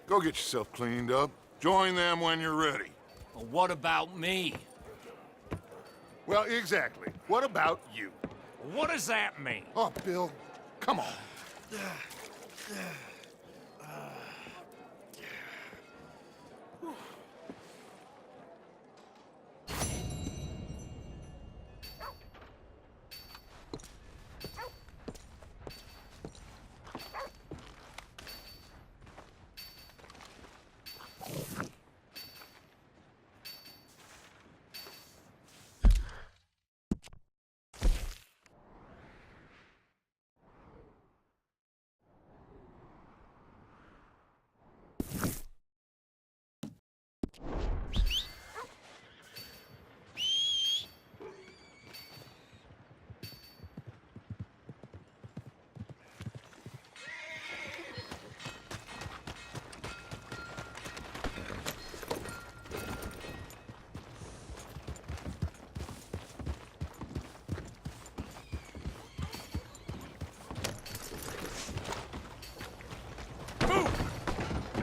go get yourself cleaned up. Join them when you're ready. Well, what about me? Well, exactly. What about you? What does that mean? Oh, Bill, come on.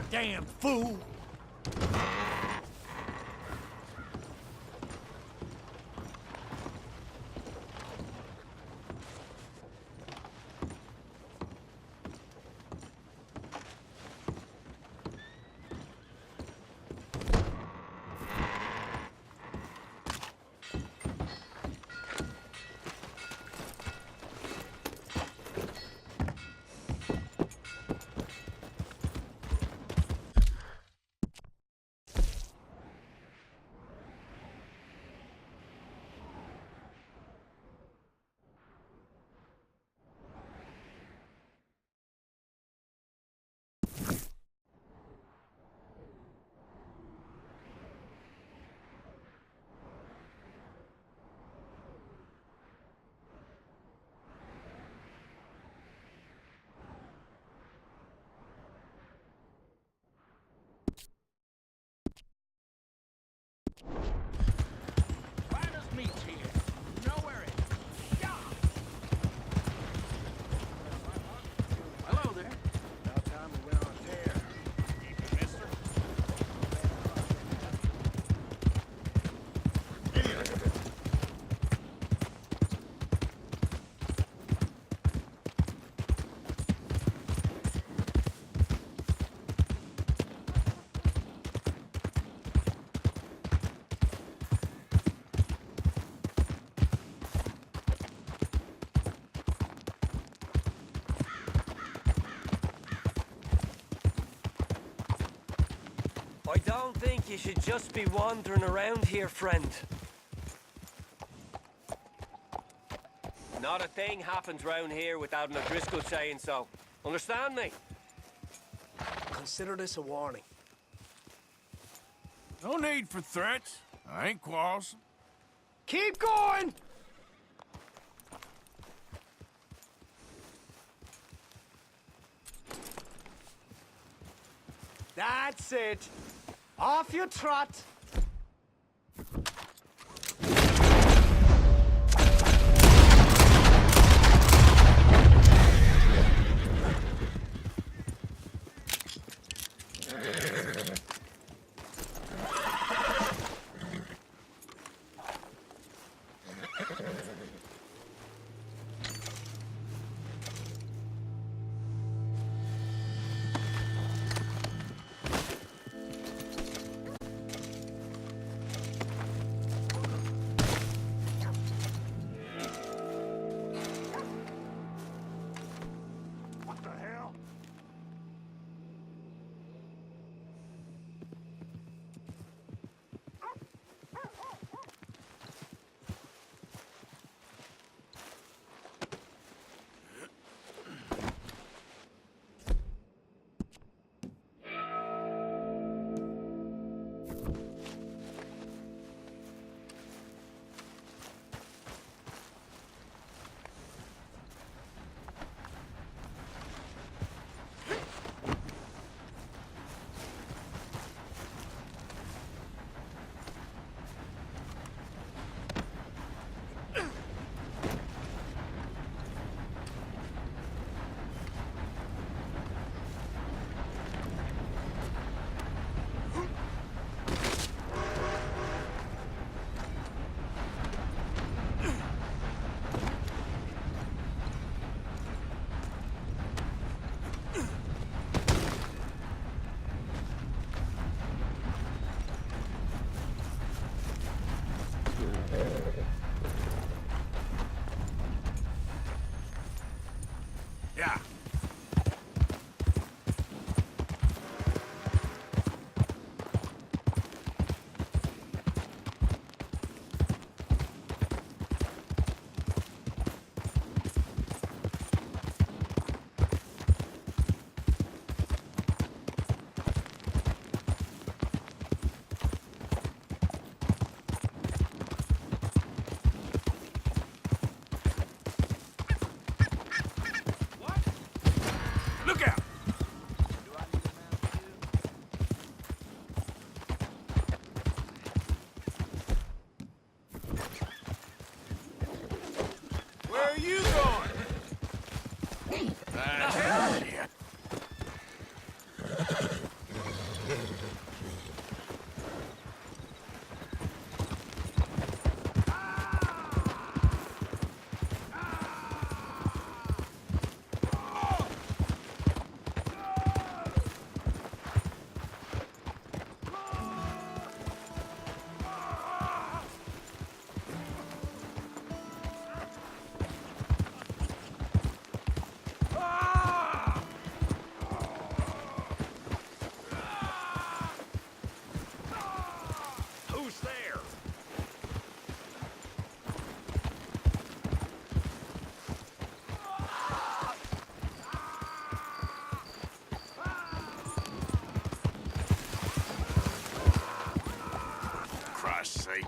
Damn fool! I don't think you should just be wandering around here, friend. Not a thing happens round here without an O'Driscoll saying so. Understand me? Consider this a warning. No need for threats. I ain't quarrelsome. Keep going! That's it. Off you trot. Christ's sake.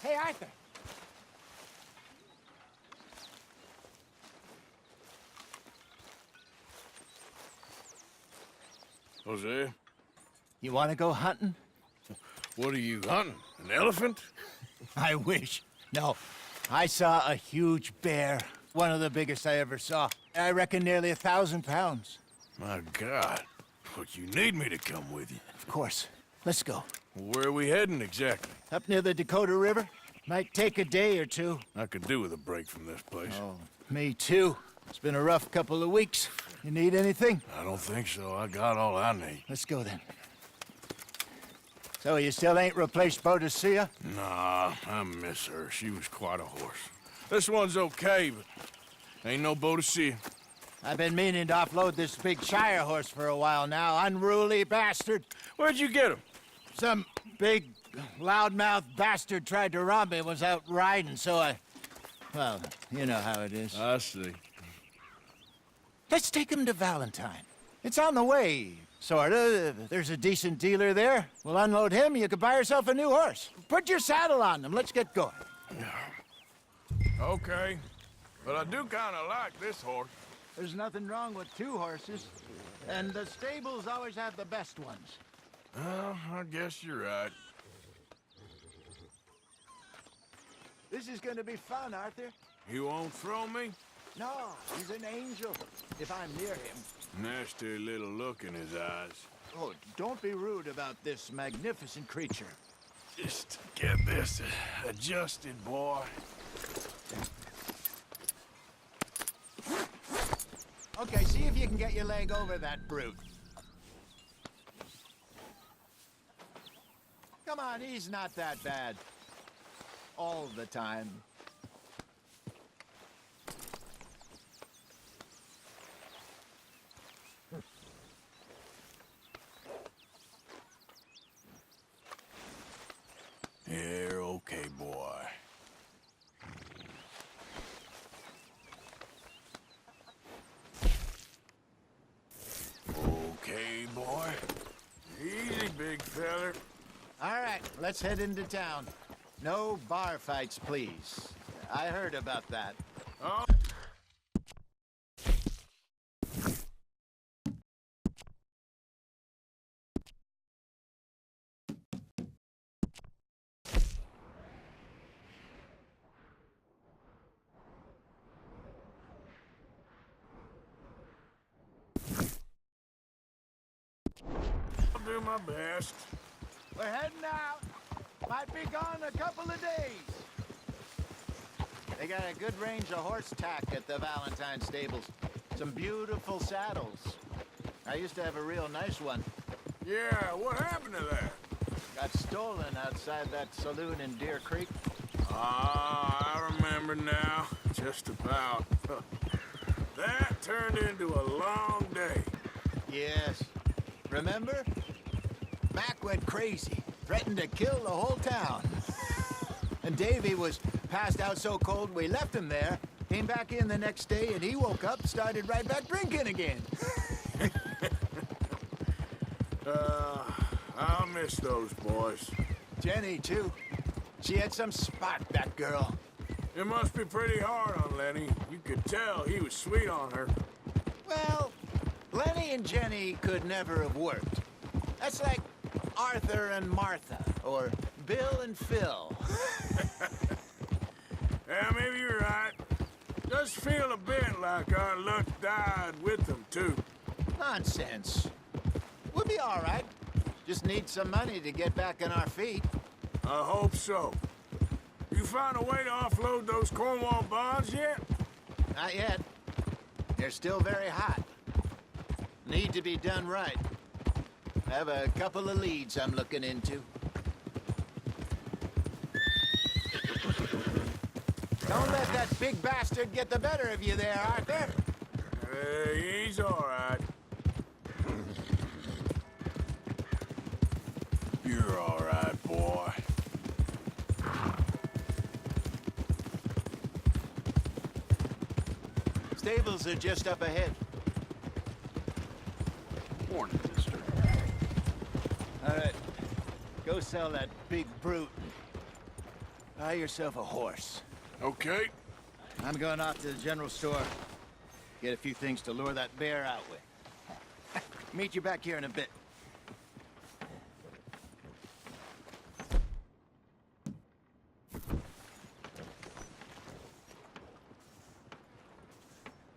Hey, Arthur. Hosea? You want to go hunting? What are you hunting? An elephant? I wish. No. I saw a huge bear. One of the biggest I ever saw. I reckon nearly 1,000 pounds. My God. But you need me to come with you. Of course. Let's go. Where are we heading exactly? Up near the Dakota River. Might take a day or two. I could do with a break from this place. Oh, me too. It's been a rough couple of weeks. You need anything? I don't think so. I got all I need. Let's go then. So you still ain't replaced Boadicea? Nah, I miss her. She was quite a horse. This one's okay, but ain't no Boadicea. I've been meaning to offload this big Shire horse for a while now. Unruly bastard. Where'd you get him? Some big, loudmouth bastard tried to rob me and was out riding, so I... Well, you know how it is. I see. Let's take him to Valentine. It's on the way, sorta. There's a decent dealer there. We'll unload him, you could buy yourself a new horse. Put your saddle on him, let's get going. Okay. But I do kind of like this horse. There's nothing wrong with two horses. And the stables always have the best ones. Well, I guess you're right. This is gonna be fun, Arthur. You won't throw me? No, he's an angel, if I'm near him. Nasty little look in his eyes. Oh, don't be rude about this magnificent creature. Just get this adjusted, boy. Okay, see if you can get your leg over that brute. Come on, he's not that bad. All the time. You're okay, boy. Okay, boy. Easy, big feller. All right, let's head into town. No bar fights, please. I heard about that. Oh. I'll do my best. We're heading out. Might be gone a couple of days. They got a good range of horse tack at the Valentine stables. Some beautiful saddles. I used to have a real nice one. Yeah, what happened to that? Got stolen outside that saloon in Deer Creek. Ah, I remember now. Just about. That turned into a long day. Yes. Remember? Mac went crazy. Threatened to kill the whole town. And Davy was passed out so cold we left him there. Came back in the next day and he woke up, started right back drinking again. I'll miss those boys. Jenny, too. She had some spot, that girl. It must be pretty hard on Lenny. You could tell he was sweet on her. Well, Lenny and Jenny could never have worked. That's like Arthur and Martha, or Bill and Phil. Yeah, maybe you're right. Does feel a bit like our luck died with them, too. Nonsense. We'll be all right. Just need some money to get back on our feet. I hope so. You found a way to offload those Cornwall bonds yet? Not yet. They're still very hot. Need to be done right. I have a couple of leads I'm looking into. Don't let that big bastard get the better of you there, Arthur. He's all right. You're all right, boy. Stables are just up ahead. Morning, mister. All right. Go sell that big brute. Buy yourself a horse. Okay. I'm going off to the general store. Get a few things to lure that bear out with. Meet you back here in a bit.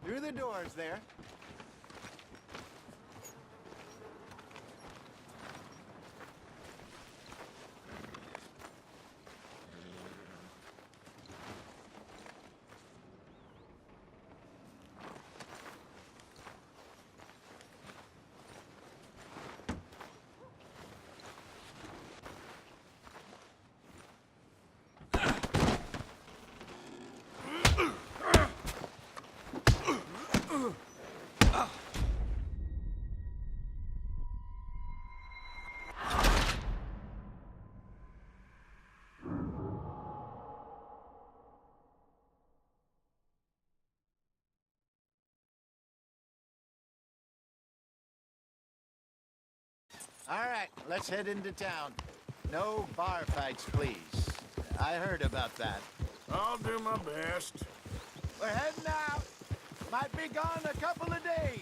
Through the doors there. All right, let's head into town. No bar fights, please. I heard about that. I'll do my best. We're heading out. Might be gone a couple of days.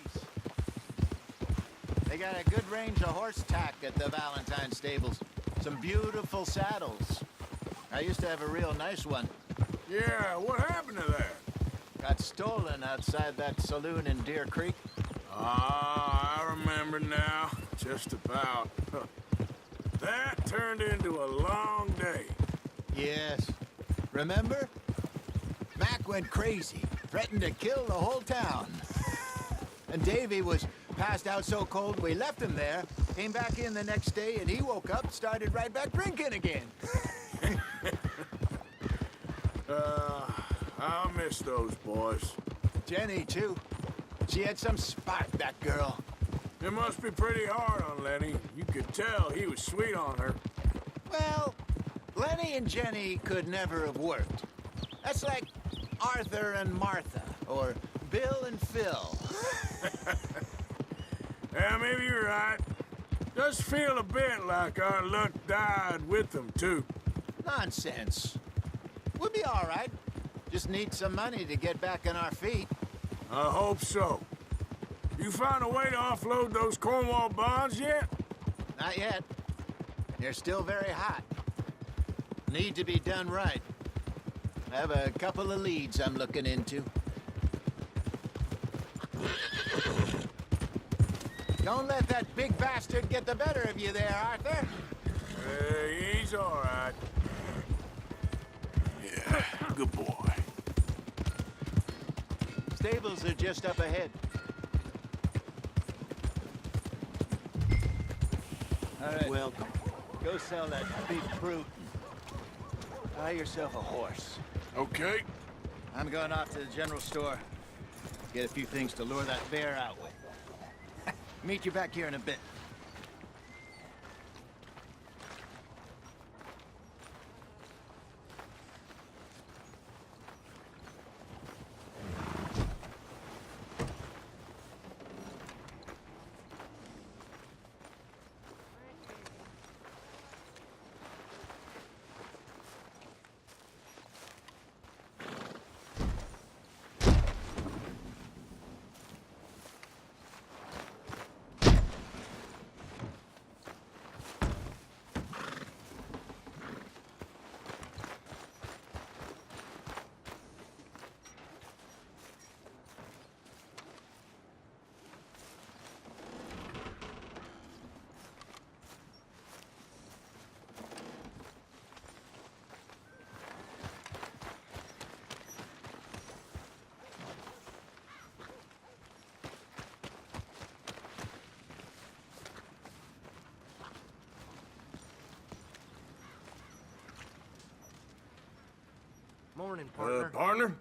They got a good range of horse tack at the Valentine stables. Some beautiful saddles. I used to have a real nice one. Yeah, what happened to that? Got stolen outside that saloon in Deer Creek. Ah, I remember now. Just about. That turned into a long day. Yes. Remember? Mac went crazy, threatened to kill the whole town. And Davy was passed out so cold we left him there, came back in the next day, and he woke up, started right back drinking again. I'll miss those boys. Jenny, too. She had some spark, that girl. It must be pretty hard on Lenny. You could tell he was sweet on her. Well, Lenny and Jenny could never have worked. That's like Arthur and Martha, or Bill and Phil. Yeah, maybe you're right. Does feel a bit like our luck died with them, too. Nonsense. We'll be all right. Just need some money to get back on our feet. I hope so. You found a way to offload those Cornwall bonds yet? Not yet. They're still very hot. Need to be done right. I have a couple of leads I'm looking into. Don't let that big bastard get the better of you there, Arthur. He's all right. Yeah, good boy. Stables are just up ahead. All right. Welcome. Go sell that big brute. Buy yourself a horse. Okay. I'm going off to the general store. Get a few things to lure that bear out with. Meet you back here in a bit. Morning, partner. Partner?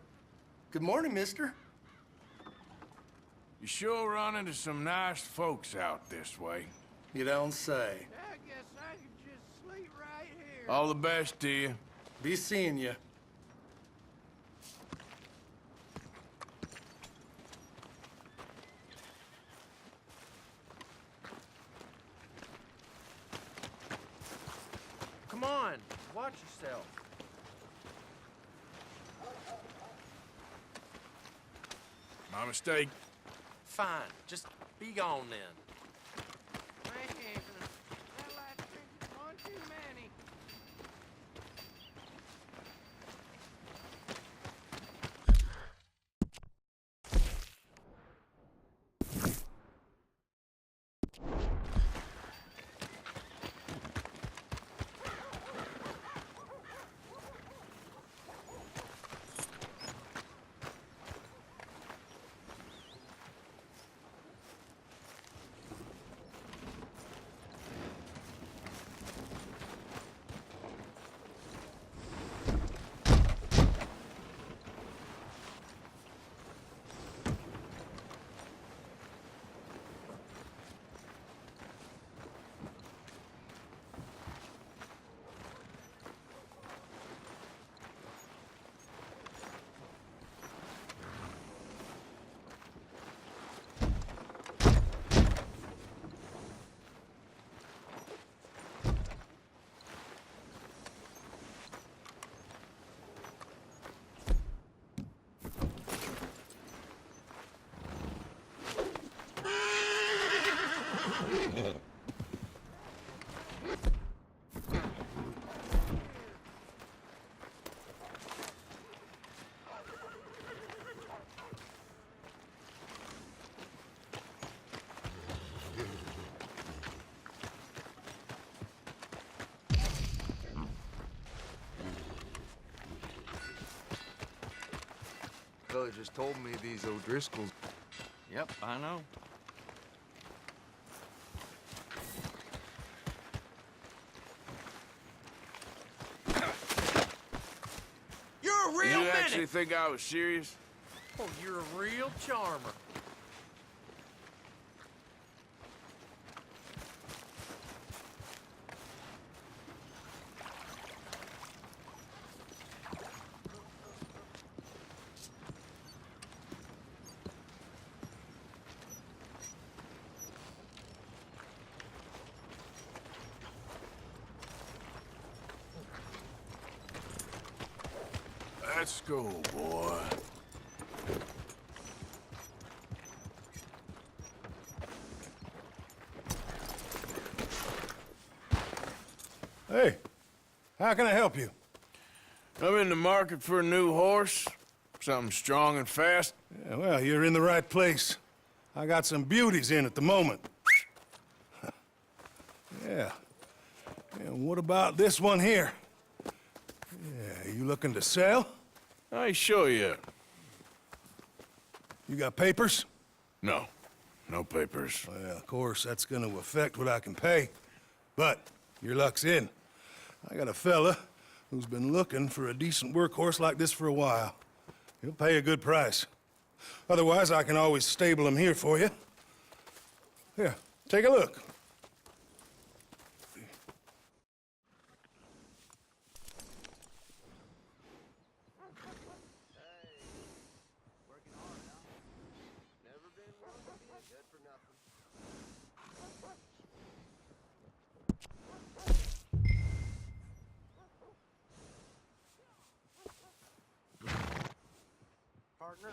Good morning, mister. You sure run into some nice folks out this way. You don't say. I guess I could just sleep right here. All the best to you. Be seeing you. Come on, watch yourself. My mistake. Fine, just be gone then. Man, that last drink is one too many. Fella just told me these O'Driscolls. Yep, I know. You're a real You minute! actually think I was serious? Oh, you're a real charmer. Let's go, boy. Hey, how can I help you? I'm in the market for a new horse. Something strong and fast. Yeah, well, you're in the right place. I got some beauties in at the moment. Yeah. And what about this one here? Yeah, you looking to sell? I ain't sure yet. You got papers? No. No papers. Well, of course, that's gonna affect what I can pay. But your luck's in. I got a fella who's been looking for a decent workhorse like this for a while. He'll pay a good price. Otherwise, I can always stable him here for you. Here, take a look. Partner?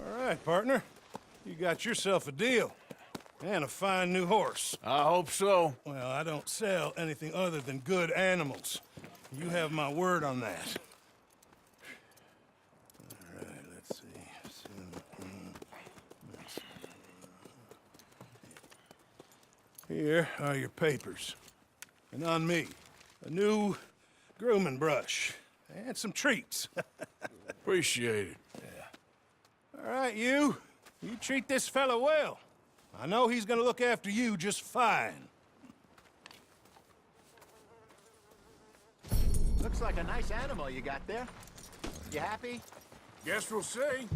All right, partner. You got yourself a deal. And a fine new horse. I hope so. Well, I don't sell anything other than good animals. You have my word on that. All right, let's see. Here are your papers. And on me, a new grooming brush and some treats. Appreciate it. Yeah. All right, you treat this fella well. I know he's gonna look after you just fine. Looks like a nice animal you got there. You happy? Guess we'll see.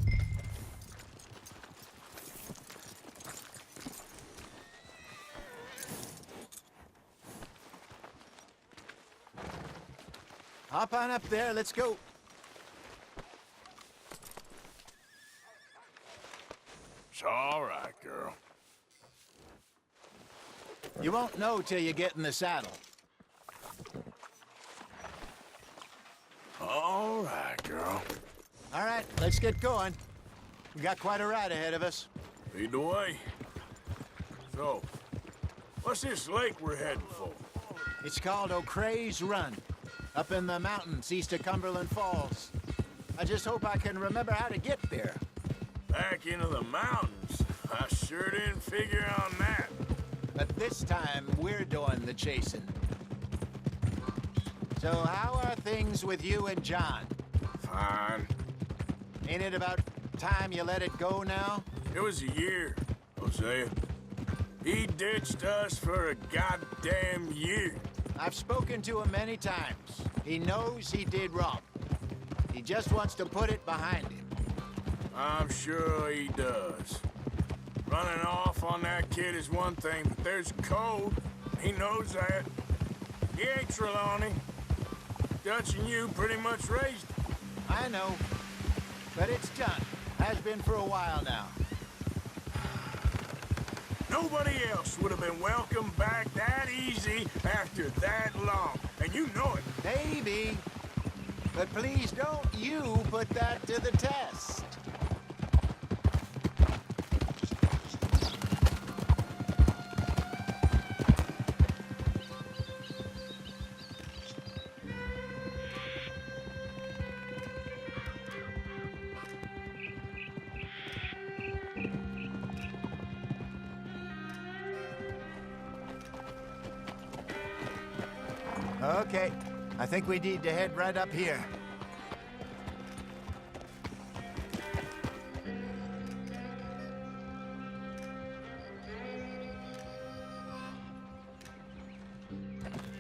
Hop on up there, let's go. It's all right, girl. You won't know till you get in the saddle. All right, girl. All right, let's get going. We got quite a ride ahead of us. Lead the way. So, what's this lake we're heading for? It's called O'Creagh's Run, up in the mountains east of Cumberland Falls. I just hope I can remember how to get there. Back into the mountains? I sure didn't figure on that. But this time, we're doing the chasing. So how are things with you and John? Fine. Ain't it about time you let it go now? It was a year, Hosea. He ditched us for a goddamn year. I've spoken to him many times. He knows he did wrong. He just wants to put it behind him. I'm sure he does. Running off on that kid is one thing, but there's code. He knows that. He ain't Trelawney. Dutch and you pretty much raised him. I know. But it's done. Has been for a while now. Nobody else would have been welcomed back that easy after that long. And you know it. Maybe. But please don't you put that to the test. Okay, I think we need to head right up here.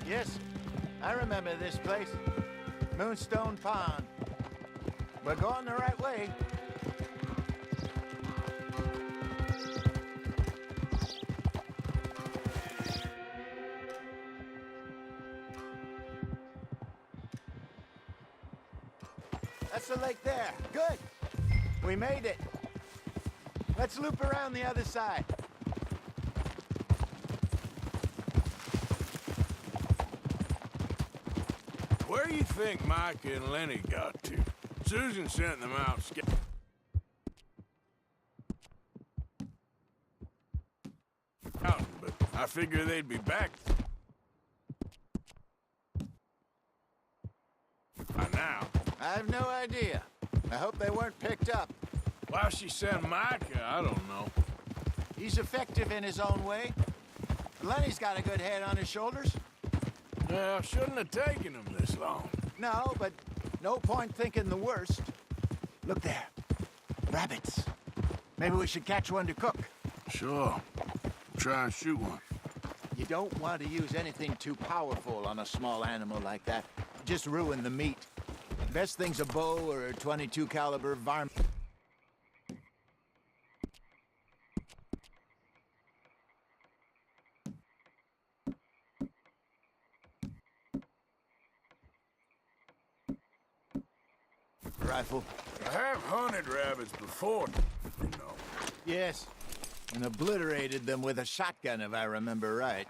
Yes, I remember this place. Moonstone Pond. We're going the right way. That's the lake there. Good. We made it. Let's loop around the other side. Where do you think Mike and Lenny got to? Susan sent them out scouting, but I figure they'd be back by now. I have no idea. I hope they weren't picked up. Why she sent Micah, I don't know. He's effective in his own way. Lenny's got a good head on his shoulders. Well, shouldn't have taken him this long. No, but no point thinking the worst. Look there. Rabbits. Maybe we should catch one to cook. Sure. Try and shoot one. You don't want to use anything too powerful on a small animal like that. Just ruin the meat. Best thing's a bow or a .22 caliber varmint. Rifle. I have hunted rabbits before, you know. Yes, and obliterated them with a shotgun, if I remember right.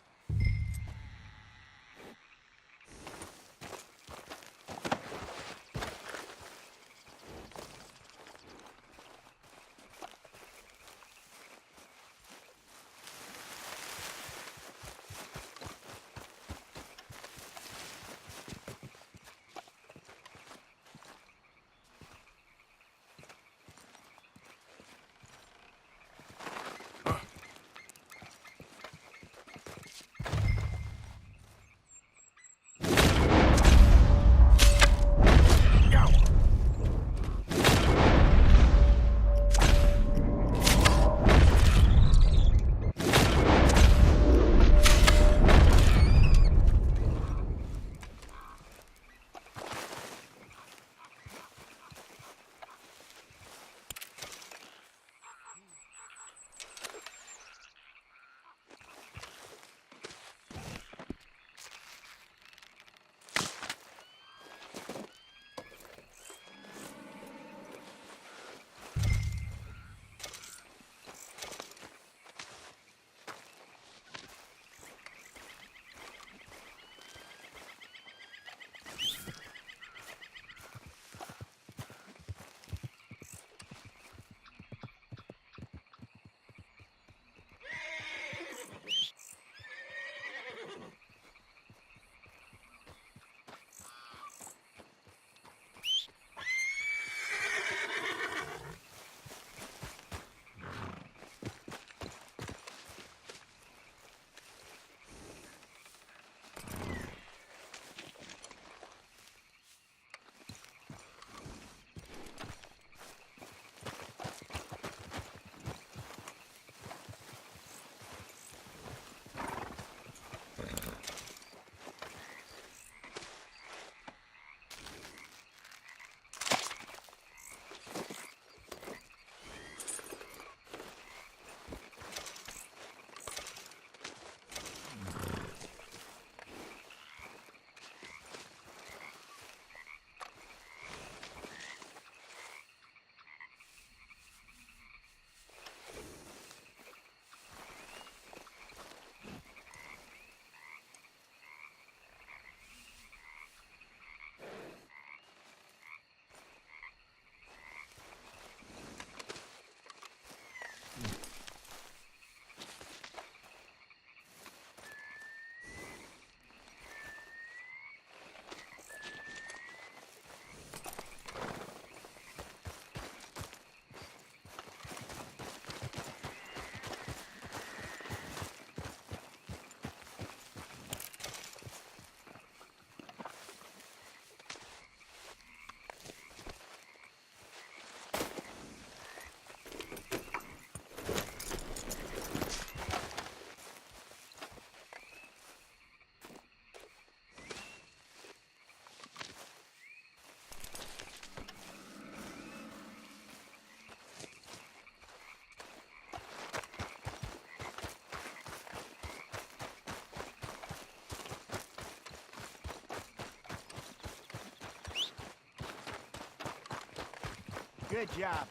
Good job.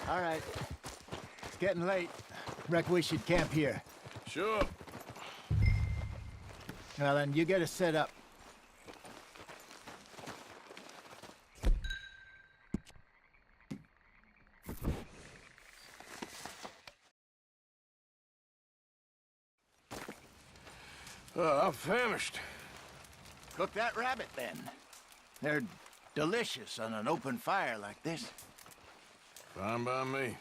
All right. It's getting late. Reckon we should camp here. Sure. Well, then, you get us set up. I'm famished. Cook that rabbit, then. They're delicious on an open fire like this. Fine by me.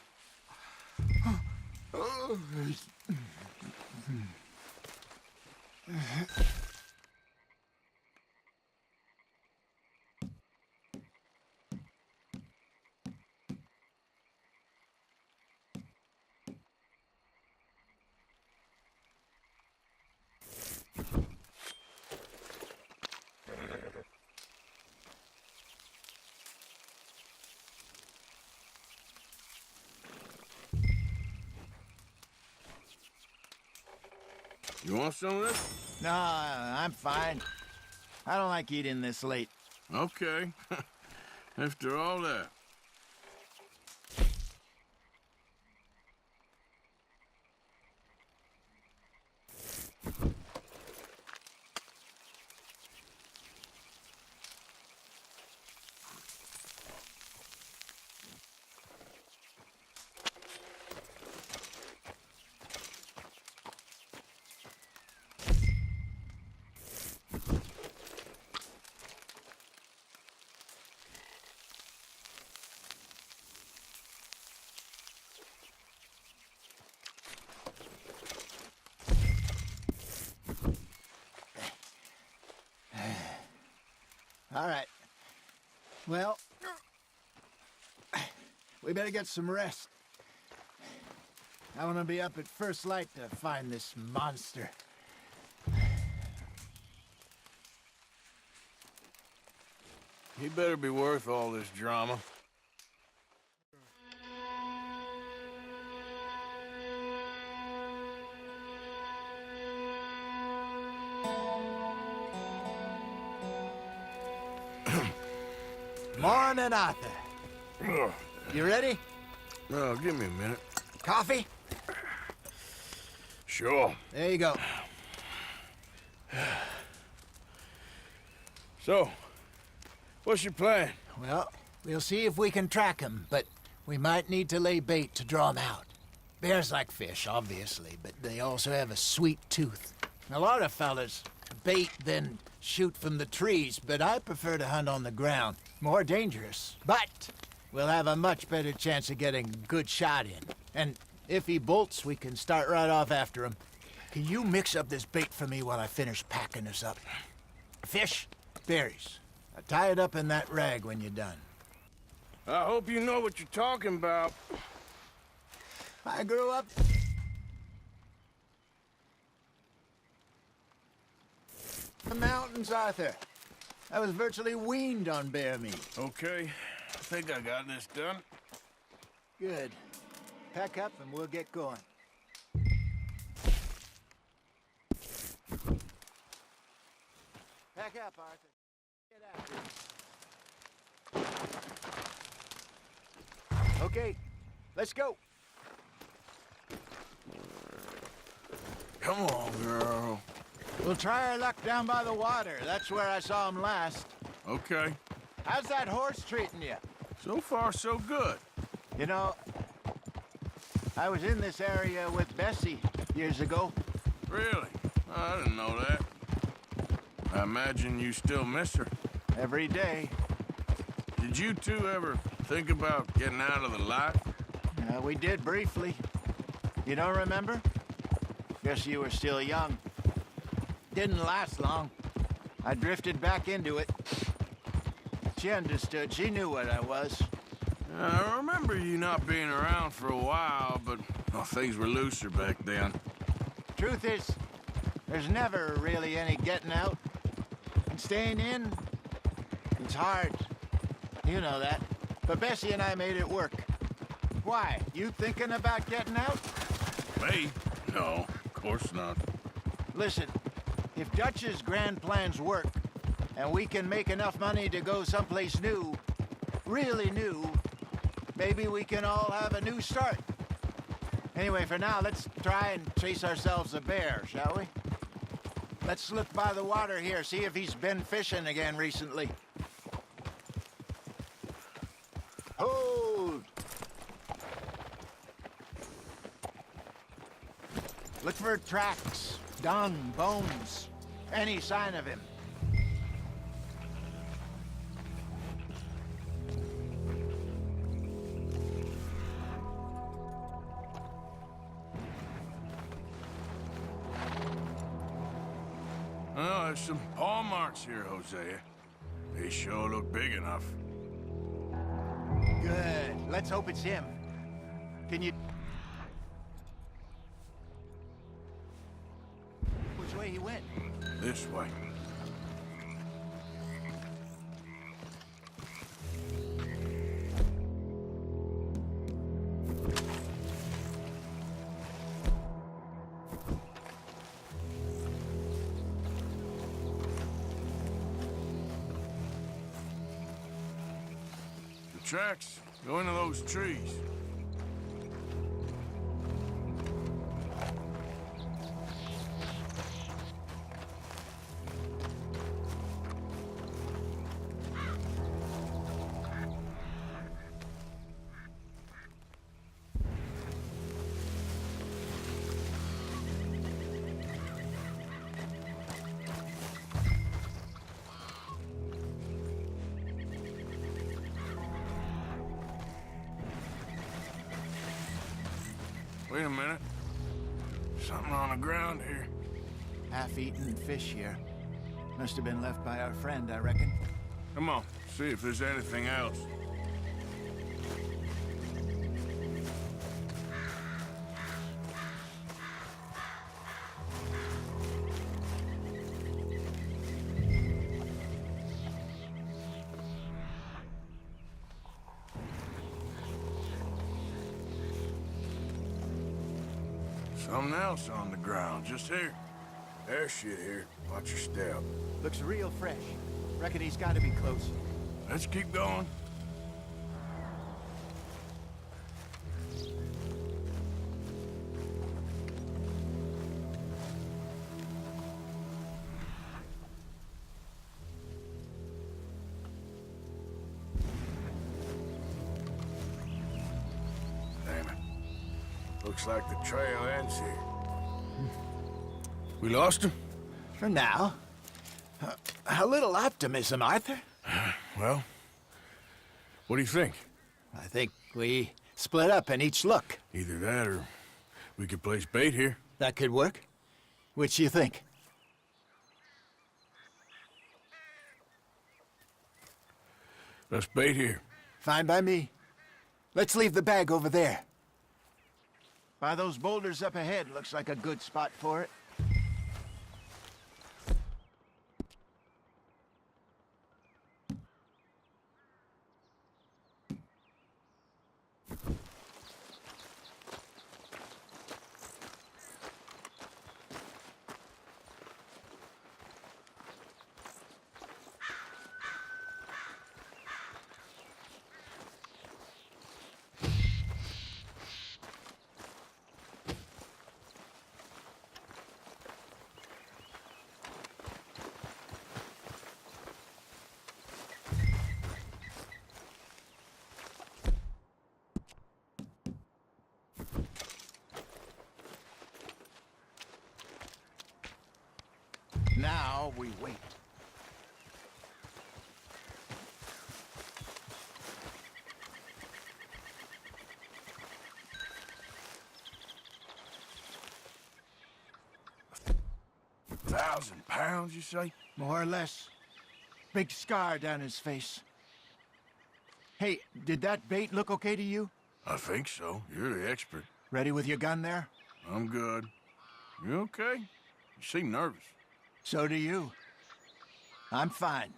You want some of this? No, I'm fine. I don't like eating this late. Okay. After all that. All right. Well, we better get some rest. I want to be up at first light to find this monster. He better be worth all this drama. Morning, Arthur. You ready? No, give me a minute. Coffee? Sure. There you go. So, what's your plan? Well, we'll see if we can track him, but we might need to lay bait to draw him out. Bears like fish, obviously, but they also have a sweet tooth. A lot of fellas bait, then shoot from the trees, but I prefer to hunt on the ground. More dangerous, but we'll have a much better chance of getting a good shot in. And if he bolts, we can start right off after him. Can you mix up this bait for me while I finish packing this up? Fish, berries. Tie it up in that rag when you're done. I hope you know what you're talking about. I grew up... the mountains, Arthur. I was virtually weaned on bear meat. Okay, I think I got this done. Good. Pack up and we'll get going. Pack up, Arthur. Get after it. Okay, let's go. Come on, girl. We'll try our luck down by the water. That's where I saw him last. Okay. How's that horse treating you? So far, so good. You know, I was in this area with Bessie years ago. Really? I didn't know that. I imagine you still miss her. Every day. Did you two ever think about getting out of the life? We did briefly. You don't remember? Guess you were still young. Didn't last long. I drifted back into it. She understood. She knew what I was. I remember you not being around for a while, but well, things were looser back then. Truth is, there's never really any getting out. And staying in, it's hard. You know that. But Bessie and I made it work. Why? You thinking about getting out? Me? No, of course not. Listen, if Dutch's grand plans work, and we can make enough money to go someplace new, really new, maybe we can all have a new start. Anyway, for now, let's try and chase ourselves a bear, shall we? Let's look by the water here, see if he's been fishing again recently. Hold! Look for tracks, dung, bones, any sign of him. Oh, there's some paw marks here, Hosea. They sure look big enough. Good. Let's hope it's him. Can you... Which way he went? This way. The tracks go into those trees. Wait a minute. Something on the ground here. Half-eaten fish here. Must have been left by our friend, I reckon. Come on, see if there's anything else. Something else on the ground, just here. There's shit here. Watch your step. Looks real fresh. Reckon he's got to be close. Let's keep going. Damn it. Looks like the trail ends here. We lost him? For now. A little optimism, Arthur. Well, what do you think? I think we split up and each look. Either that or we could place bait here. That could work. Which you think? Let's bait here. Fine by me. Let's leave the bag over there. By those boulders up ahead, looks like a good spot for it. Now we wait. £1,000, you say? More or less. Big scar down his face. Hey, did that bait look okay to you? I think so. You're the expert. Ready with your gun there? I'm good. You okay? You seem nervous. So do you. I'm fine.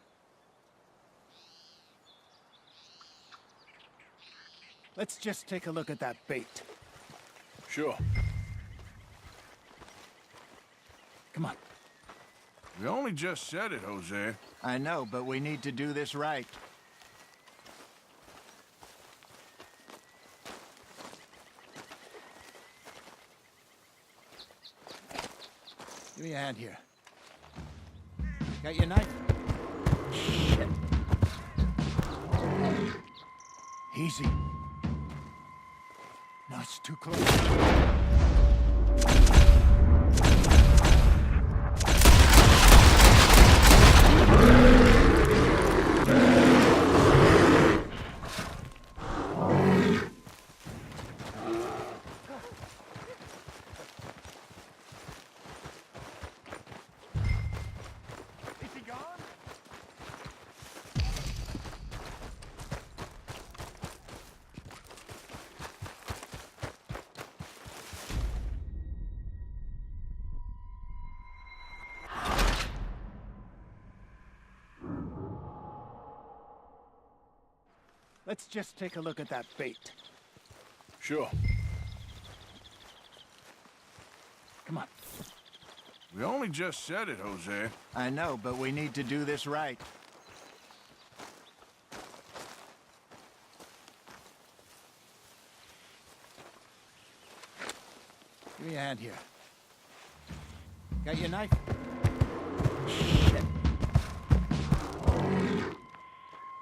Let's just take a look at that bait. Sure. Come on. We only just said it, Jose. I know, but we need to do this right. Give me a hand here. Got your knife? Shit. Easy. No, it's too close. Is he gone? Let's just take a look at that bait. Sure. Come on. We only just said it, Jose. I know, but we need to do this right. Give me a hand here. Got your knife? Shit.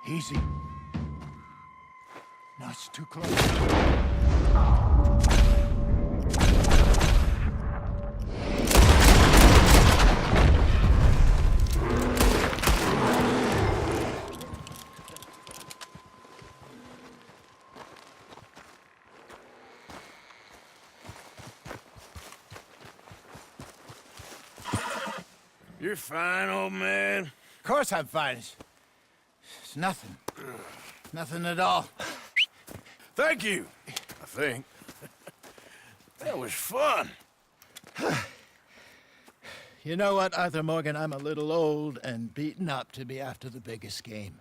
Easy. No, it's too close. You're fine, old man. Of course I'm fine. It's nothing. Nothing at all. Thank you, I think. That was fun. You know what, Arthur Morgan? I'm a little old and beaten up to be after the biggest game.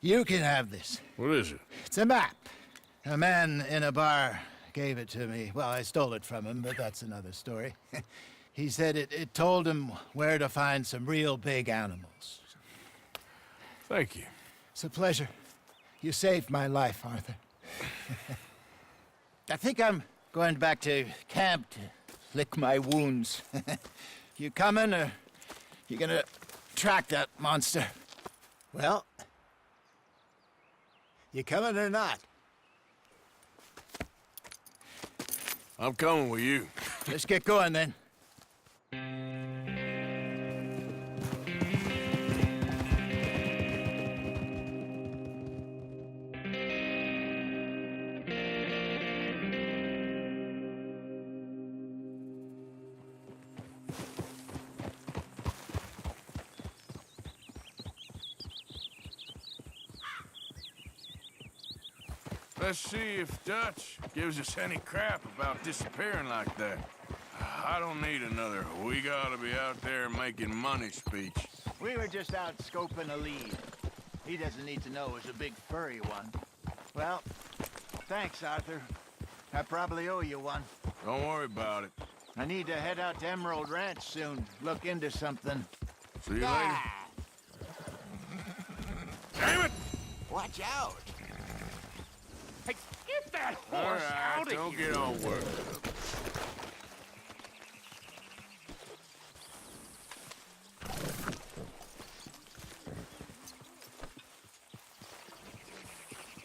You can have this. What is it? It's a map. A man in a bar gave it to me. Well, I stole it from him, but that's another story. He said it told him where to find some real big animals. Thank you. It's a pleasure. You saved my life, Arthur. I think I'm going back to camp to lick my wounds. You coming, or you gonna track that monster? Well, you coming or not? I'm coming with you. Let's get going, then. Let's see if Dutch gives us any crap about disappearing like that. I don't need another "we gotta be out there making money" speech. We were just out scoping a lead. He doesn't need to know it was a big furry one. Well, thanks, Arthur. I probably owe you one. Don't worry about it. I need to head out to Emerald Ranch soon. Look into something. See you later. Damn it! Watch out! Hey, get that All horse right, out of don't here! get all worked up.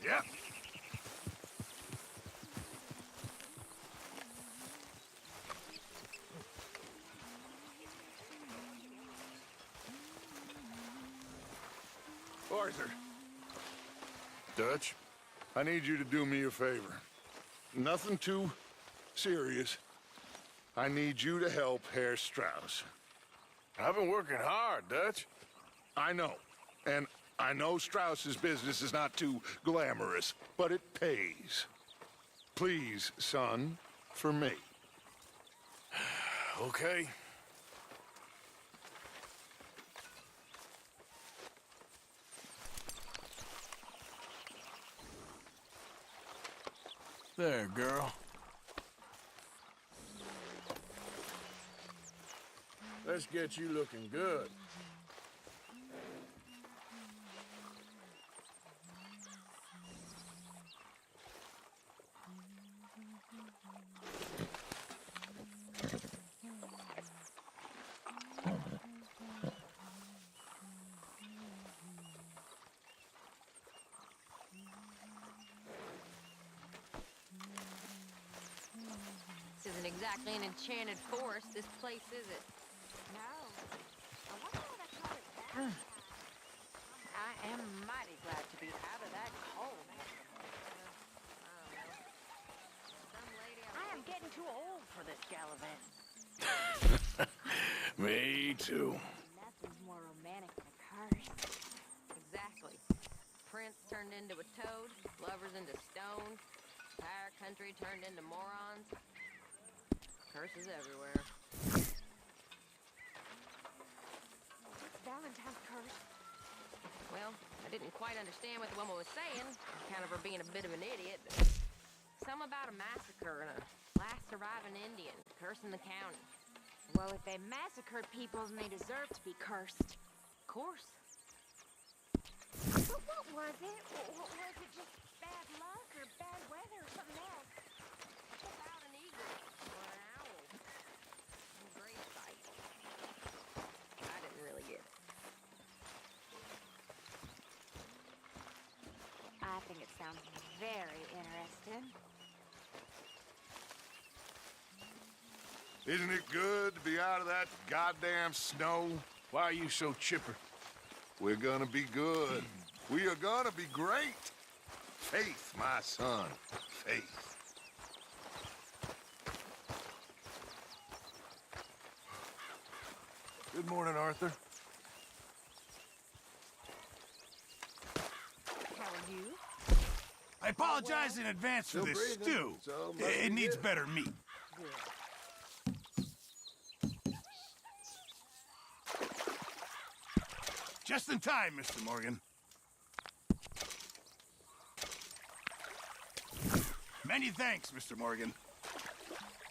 Yep. Arthur, Dutch? I need you to do me a favor. Nothing too serious. I need you to help Herr Strauss. I've been working hard, Dutch. I know. And I know Strauss's business is not too glamorous, but it pays. Please, son, for me. Okay. There, girl. Let's get you looking good. This isn't exactly an enchanted forest, this place, is it? No. I wonder what I call it that. I am mighty glad to be out of that cold. I am getting too old for this gallivant. Me too. Nothing's more romantic than a curse. Exactly. Prince turned into a toad, lovers into stone, entire country turned into morons. Curses everywhere. What's Valentine's curse? Well, I didn't quite understand what the woman was saying, kind of her being a bit of an idiot, but something about a massacre and a last surviving Indian cursing the county. Well, if they massacred people, then they deserve to be cursed. Of course. But what was it? Was it just bad luck or bad weather or something else? What about an eagle or an owl? A grave site. I didn't really get it. I think it sounds very interesting. Isn't it good to be out of that goddamn snow? Why are you so chipper? We're gonna be good. We are gonna be great. Faith, my son. Faith. Good morning, Arthur. How are you? I apologize in advance for Still this breathing, stew. so must It be needs good. better meat. Just in time, Mr. Morgan. Many thanks, Mr. Morgan.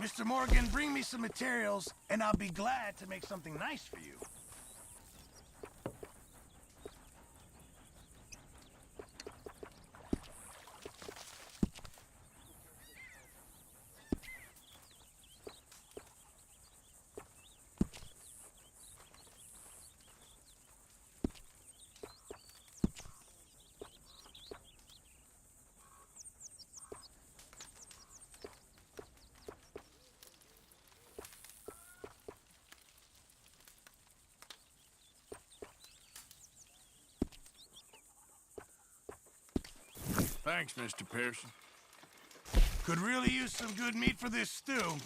Mr. Morgan, bring me some materials, and I'll be glad to make something nice for you. Thanks, Mr. Pearson. Could really use some good meat for this stew.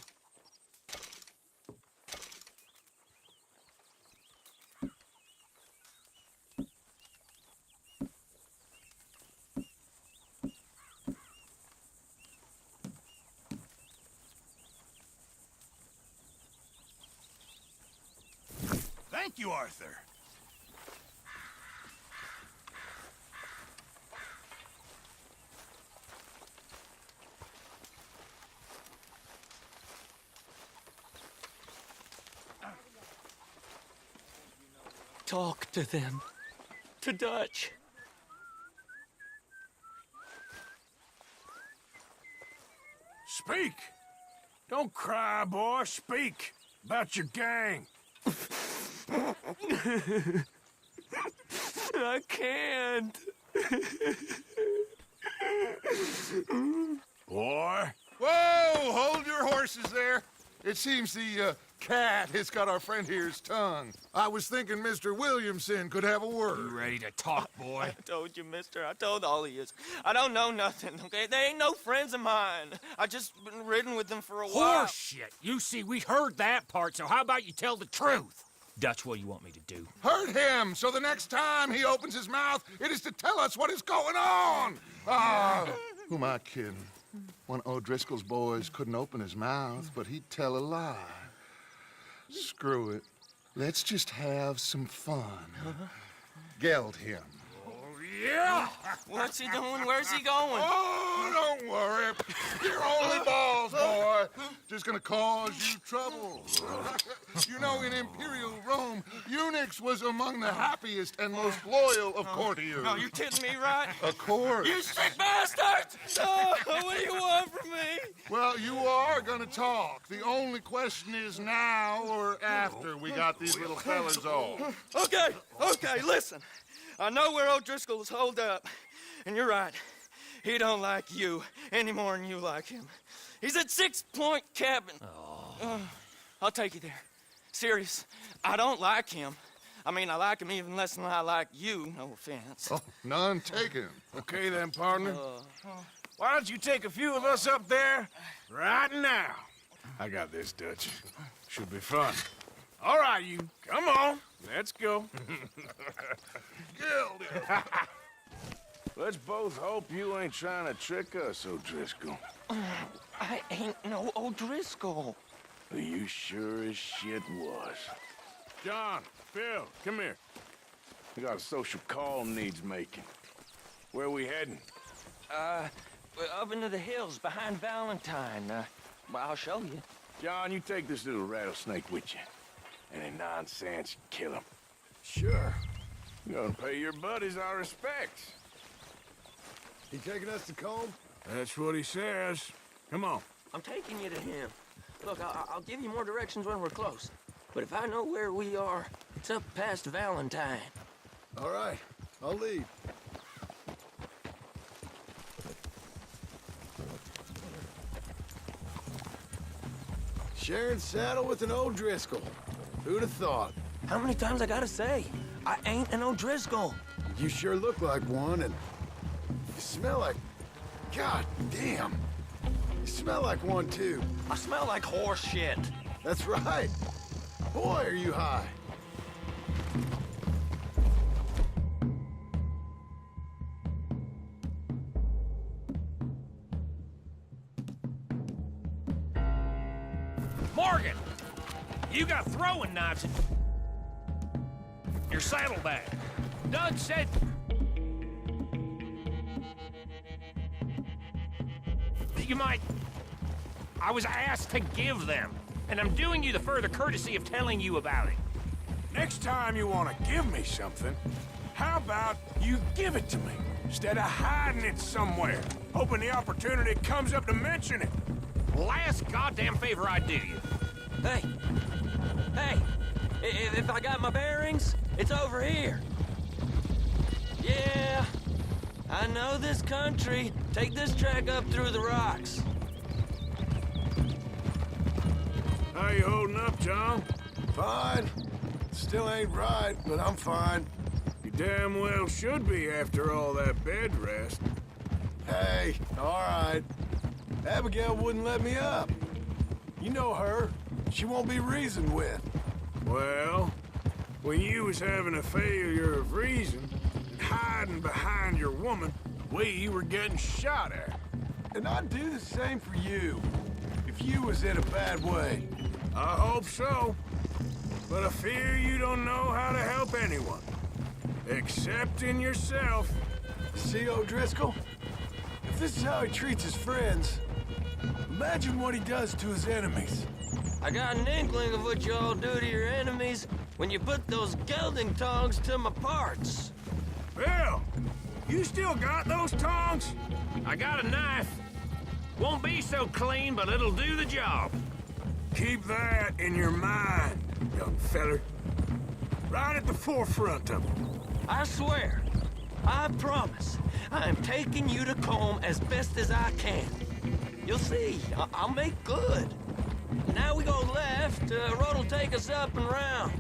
Thank you, Arthur. Talk to them. To Dutch. Speak! Don't cry, boy. Speak about your gang. I can't. Boy. Whoa! Hold your horses there. It seems the cat has got our friend here's tongue. I was thinking Mr. Williamson could have a word. You ready to talk, boy? I told you, mister. I told all of you. I don't know nothing, okay? They ain't no friends of mine. I just been ridden with them for a while. Horseshit! You see, we heard that part, so how about you tell the truth? Dutch, what do you want me to do? Hurt him, so the next time he opens his mouth, it is to tell us what is going on. Ah, who am I kidding? One of O'Driscoll's boys couldn't open his mouth, but he'd tell a lie. Screw it. Let's just have some fun. Geld him. Yeah! What's he doing? Where's he going? Oh, don't worry. You're only balls, boy. Just is gonna cause you trouble. You know, in Imperial Rome, eunuchs was among the happiest and most loyal of courtiers. No, you kidding me, right? Of course. You sick bastards! Oh, what do you want from me? Well, you are gonna talk. The only question is now or after we got these little fellas off. Okay, listen. I know where O'Driscoll is holed up, and you're right. He don't like you any more than you like him. He's at 6 Point Cabin. I'll take you there. Serious, I don't like him. I mean, I like him even less than I like you, no offense. Oh, none taken. Okay then, partner. Why don't you take a few of us up there right now? I got this, Dutch. Should be fun. All right, you. Come on. Let's go. Gildy. Let's both hope you ain't trying to trick us, O'Driscoll. I ain't no O'Driscoll. You sure as shit was. John, Phil, come here. We got a social call needs making. Where are we heading? Up into the hills behind Valentine. Well, I'll show you. John, you take this little rattlesnake with you. Any nonsense, kill him. Sure. You're gonna pay your buddies our respects. He taking us to Combe? That's what he says. Come on. I'm taking you to him. Look, I'll give you more directions when we're close. But if I know where we are, it's up past Valentine. All right, I'll lead. Sharing saddle with an O'Driscoll. Who'd have thought? How many times I gotta say? I ain't an O'Driscoll. You sure look like one, and you smell like... God damn. You smell like one, too. I smell like horse shit. That's right. Boy, are you high. Morgan! You got throwing knives in your saddlebag. Doug said... you might... I was asked to give them, and I'm doing you the further courtesy of telling you about it. Next time you want to give me something, how about you give it to me, instead of hiding it somewhere, hoping the opportunity comes up to mention it? Last goddamn favor I do you. Hey! If I got my bearings, it's over here. Yeah, I know this country. Take this track up through the rocks. How you holding up, John? Fine. Still ain't right, but I'm fine. You damn well should be after all that bed rest. Hey, all right. Abigail wouldn't let me up. You know her. She won't be reasoned with. Well, when you was having a failure of reason and hiding behind your woman, we were getting shot at. And I'd do the same for you, if you was in a bad way. I hope so. But I fear you don't know how to help anyone. Except in yourself. See, O'Driscoll? If this is how he treats his friends, imagine what he does to his enemies. I got an inkling of what you all do to your enemies when you put those gelding tongs to my parts. Bill, you still got those tongs? I got a knife. Won't be so clean, but it'll do the job. Keep that in your mind, young feller. Right at the forefront of it. I swear, I promise, I am taking you to Combe as best as I can. You'll see, I'll make good. Now we go left, road'll take us up and round.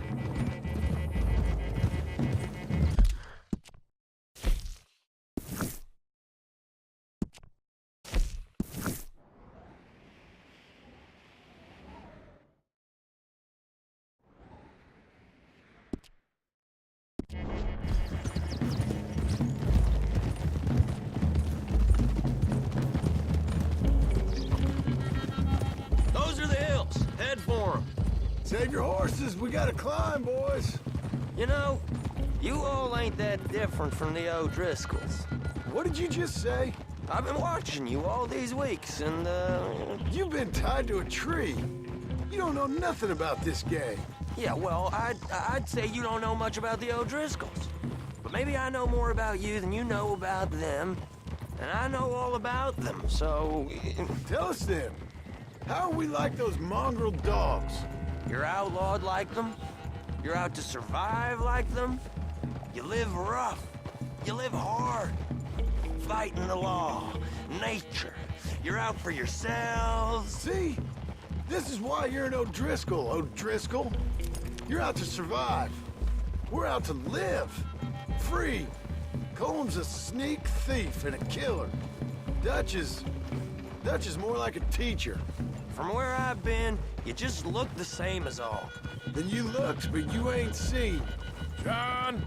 Those are the hills. Head for them. Save your horses. We gotta climb, boys. You know, you all ain't that different from the O'Driscolls. What did you just say? I've been watching you all these weeks, and, You've been tied to a tree. You don't know nothing about this gang. Yeah, well, I'd say you don't know much about the O'Driscolls. But maybe I know more about you than you know about them. And I know all about them, so... Tell us then. How are we like those mongrel dogs? You're outlawed like them. You're out to survive like them. You live rough. You live hard. Fighting the law, nature. You're out for yourselves. See? This is why you're an O'Driscoll, O'Driscoll. You're out to survive. We're out to live. Free. Colm's a sneak thief and a killer. Dutch is more like a teacher. From where I've been, you just look the same as all. Then you looked, but you ain't seen. John,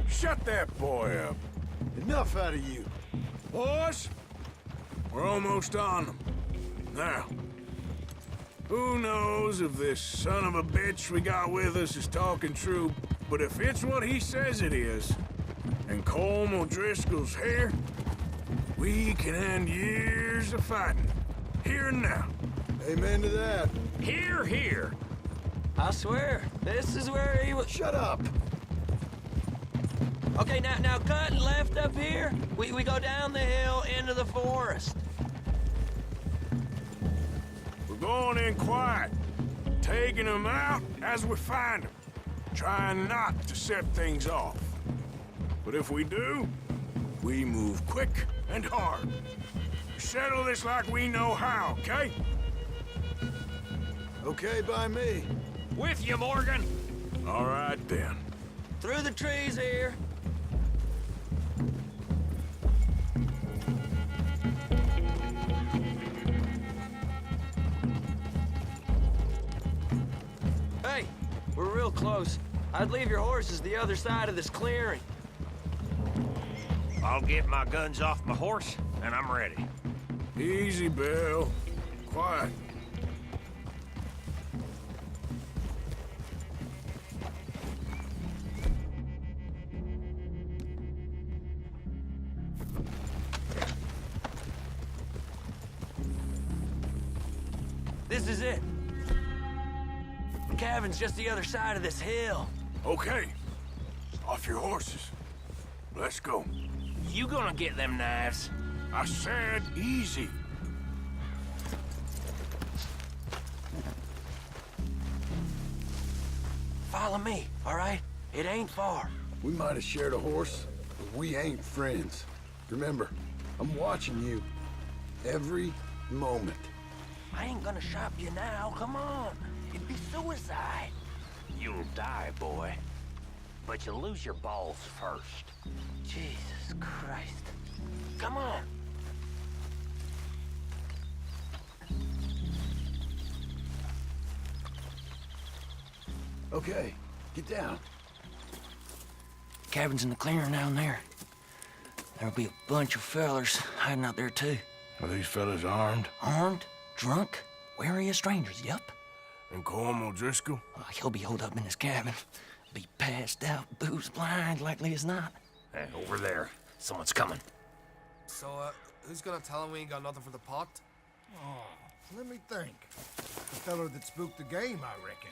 shut that boy up. Enough out of you. Boys, we're almost on them. Now, who knows if this son of a bitch we got with us is talking true, but if it's what he says it is, and Colm O'Driscoll's here, we can end years of fighting. Here and now. Amen to that. Here, here. I swear, this is where he was... Shut up. Okay, now cut left up here. We go down the hill into the forest. We're going in quiet, taking them out as we find them, trying not to set things off. But if we do, we move quick and hard. Settle this like we know how, okay? Okay by me. With you, Morgan. All right, then. Through the trees here. Hey, we're real close. I'd leave your horses the other side of this clearing. I'll get my guns off my horse, and I'm ready. Easy, Bill. Quiet. This is it. The cabin's just the other side of this hill. Okay. Off your horses. Let's go. You gonna get them knives? I said easy. Follow me, all right? It ain't far. We might have shared a horse, but we ain't friends. Remember, I'm watching you every moment. I ain't gonna shop you now, come on. It'd be suicide. You'll die, boy. But you'll lose your balls first. Jesus Christ. Come on. Okay, get down. Cabin's in the clearing down there. There'll be a bunch of fellers hiding out there, too. Are these fellas armed? Armed? Drunk? Wary of strangers, yup. And Colm O'Driscoll? He'll be holed up in his cabin. Be passed out, booze blind, likely as not. Hey, over there. Someone's coming. So, who's gonna tell him we ain't got nothing for the pot? Oh, let me think. The feller that spooked the game, I reckon.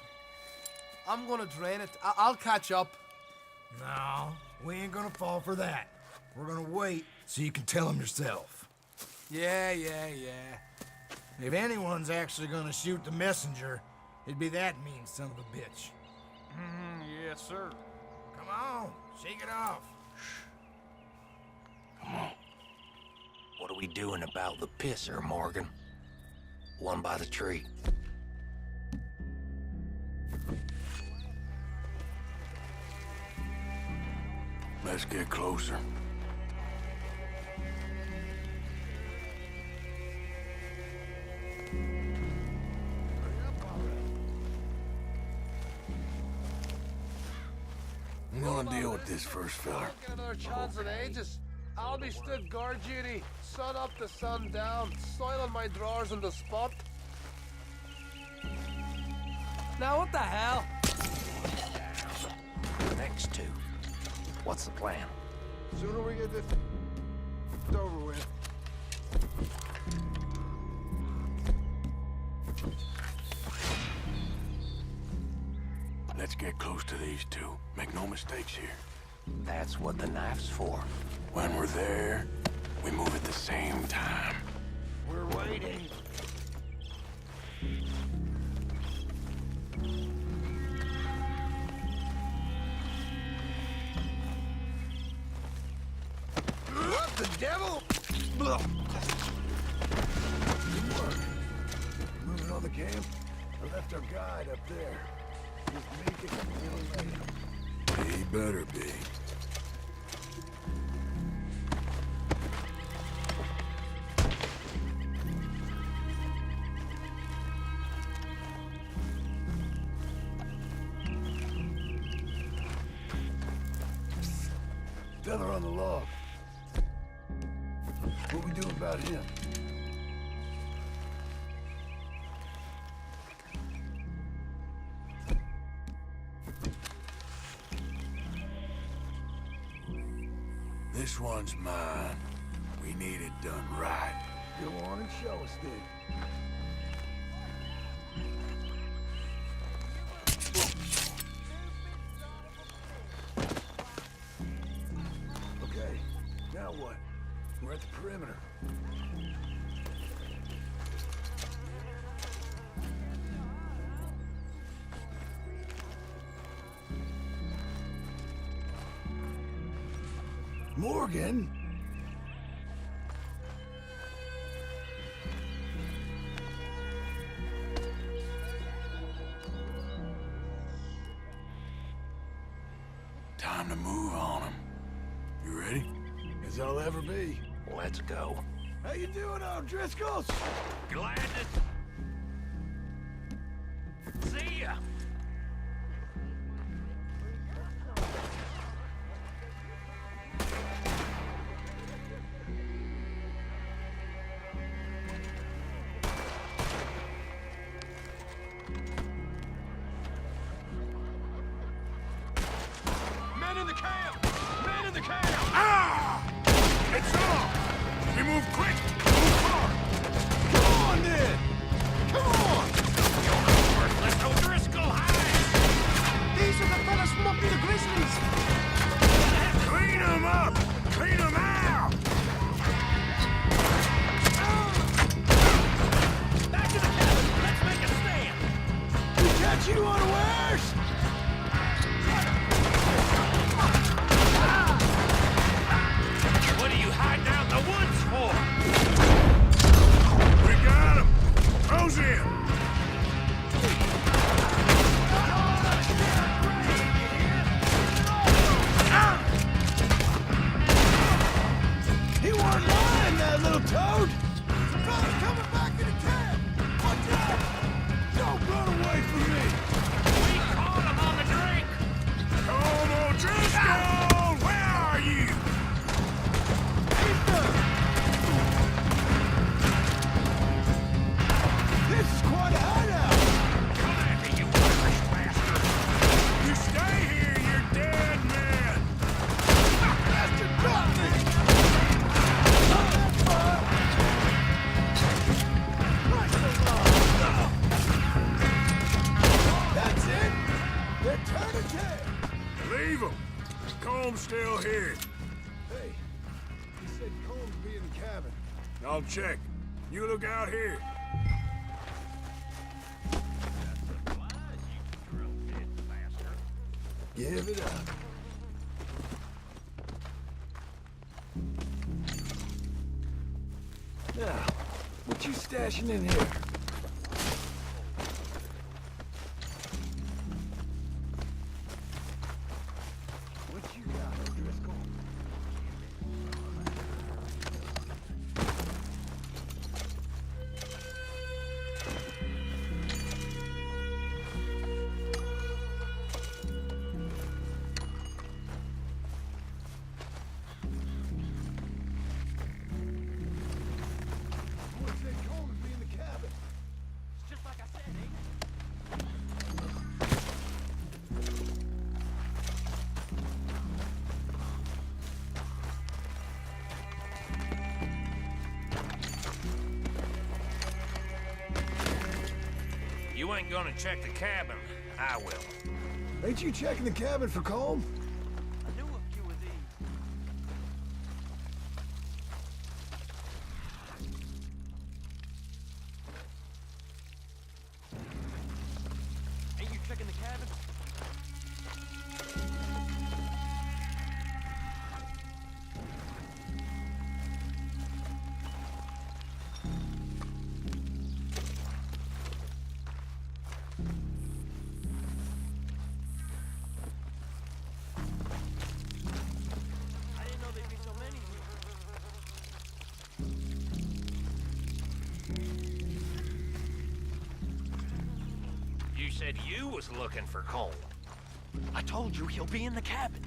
I'm gonna drain it. I'll catch up. No, we ain't gonna fall for that. We're gonna wait so you can tell him yourself. Yeah. If anyone's actually gonna shoot the messenger, it'd be that mean son of a bitch. Yes, sir. Come on, shake it off. Come on. What are we doing about the pisser, Morgan? One by the tree. Let's get closer. I'm gonna deal with this first fella. Don't get another chance in ages. I'll be stood guard duty, sun up to sun down, soiling my drawers on the spot. Now what the hell? Next two. What's the plan? Sooner we get this over with, Let's get close to these two. Make no mistakes here. That's what the knife's for. When we're there, we move at the same time. We're waiting. What the devil? Good work. Moving on the camp. I left our guide up there. Just make it a little later. He better be. Feather on the log. What we do about him? This one's mine. We need it done right. Go on and show us, dude. Okay, now what? We're at the perimeter. Morgan? Time to move on them. You ready? As I'll ever be. Let's go. How you doing, O'Driscolls? Glad to see ya. Men in the camp! Men in the camp! Ah! It's on! We move quick! Move hard! Come on, then! Come on! Worthless O'Driscoll hides! These are the fellas from up in the Grizzlies! Clean them up! Clean them out! Back to the cabin! Let's make a stand! We catch you unawares! What are you hiding out in the woods for? We got him! Close in! He weren't lying, that little toad! Fellas coming back into camp! Watch out! Don't run away from me! We caught him on the drink! Come on, Driscoll! Where are you? This is quite a hideout! Come at me, you Irish bastard! You stay here, you dead man! Bastard, drop me! That's it! They're turning tail! Leave him! Comb's still here. Hey, he said Combs be in the cabin. I'll check. You look out here. Give it up. Now, what you stashing in here? What you got, O'Driscoll? Boy said Combs be in the cabin. you ain't gonna check the cabin, I will. Ain't you checking the cabin for Colm? I knew a few of these. Ain't you checking the cabin? I didn't know there'd be so many here. You said you was looking for Colm. I told you he'll be in the cabin.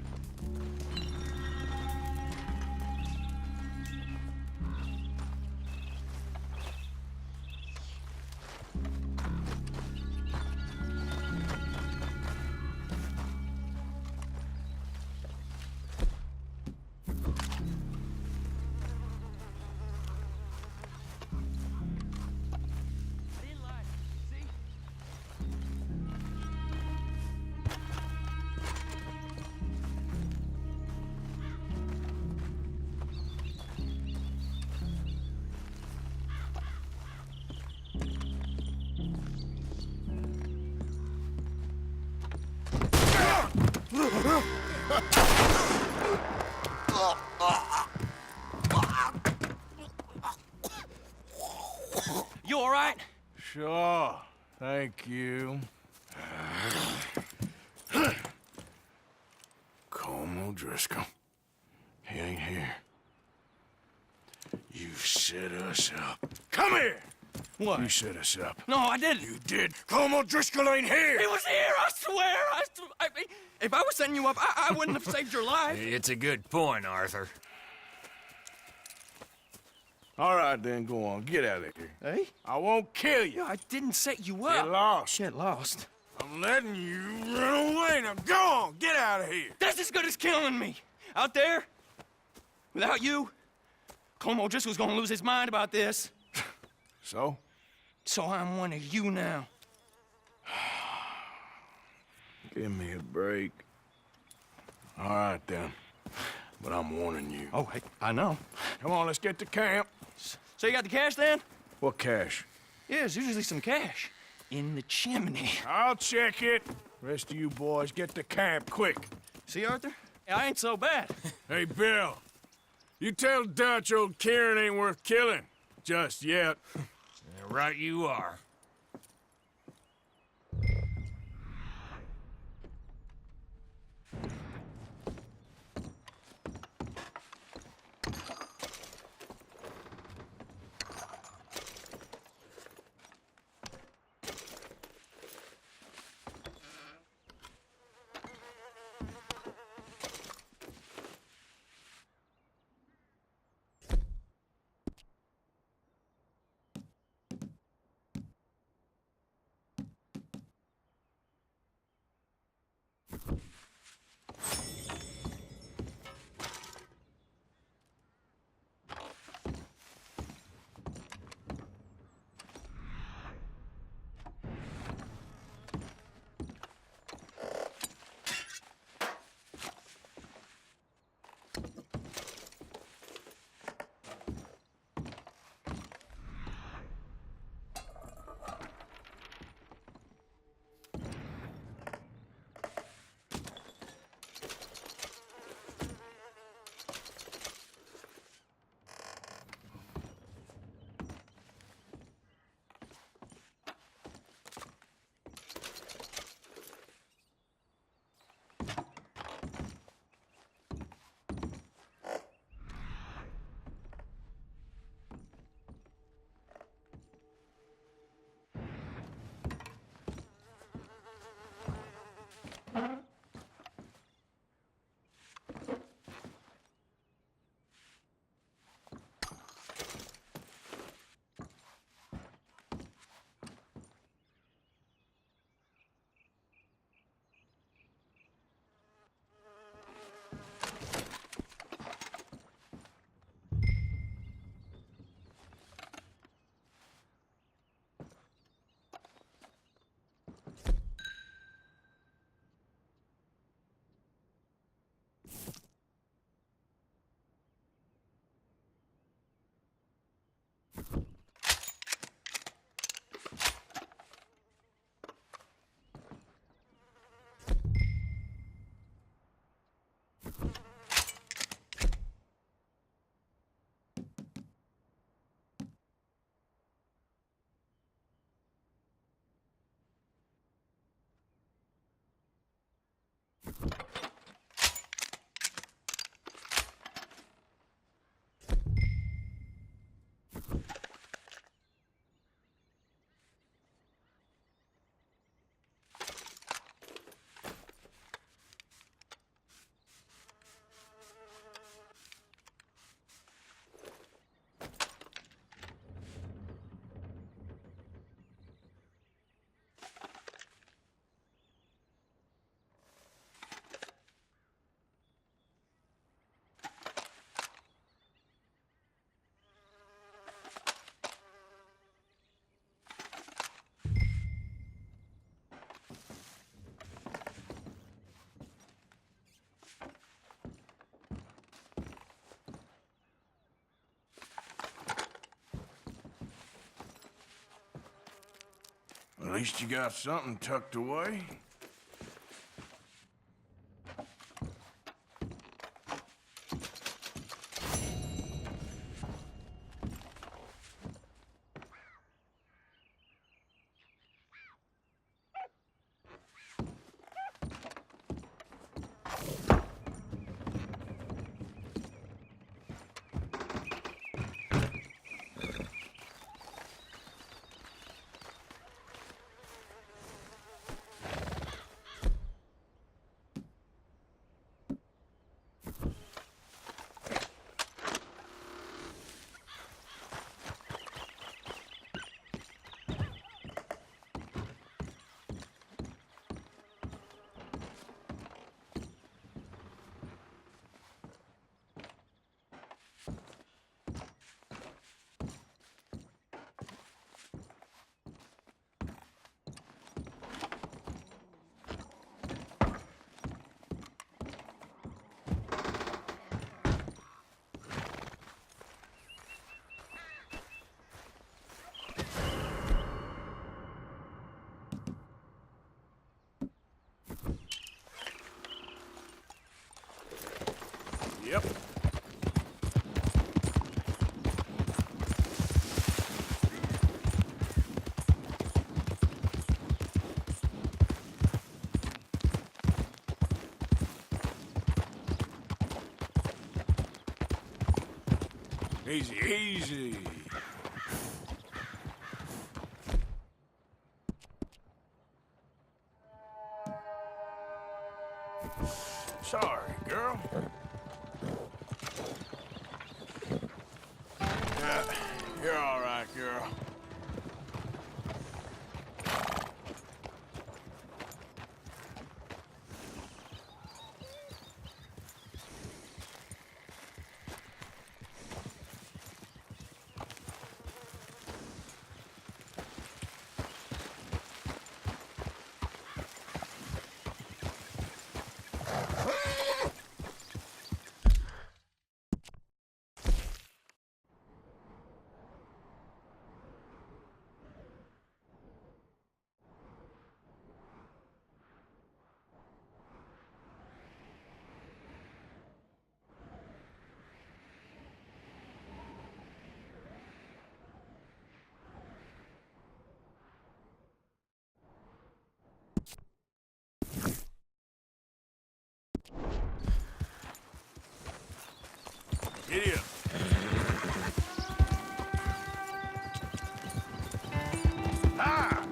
I didn't lie. See? You all right? Sure. Thank you. Colm O'Driscoll. He ain't here. You set us up. Come here! What? You set us up. No, I didn't. You did. Colm O'Driscoll ain't here! He was here, I swear! I mean, if I was setting you up, I wouldn't have saved your life. It's a good point, Arthur. All right, then, go on. Get out of here. Hey? I won't kill you. I didn't set you up. Get lost. Get lost. I'm letting you run away. Now go on. Get out of here. That's as good as killing me. Out there, without you, Colm O'Driscoll's gonna lose his mind about this. So? So I'm one of you now. Give me a break. All right, then. But I'm warning you. Oh, hey, I know. Come on, let's get to camp. So you got the cash then? What cash? Yeah, there's usually some cash in the chimney. I'll check it. Rest of you boys, get to camp, quick. See, Arthur? I ain't so bad. Hey, Bill. You tell Dutch old Kieran ain't worth killing. Just yet. Right you are. At least you got something tucked away. Yep. Easy, easy. Sorry, girl. Yeah, you're all right, girl. Giddy up. Ah!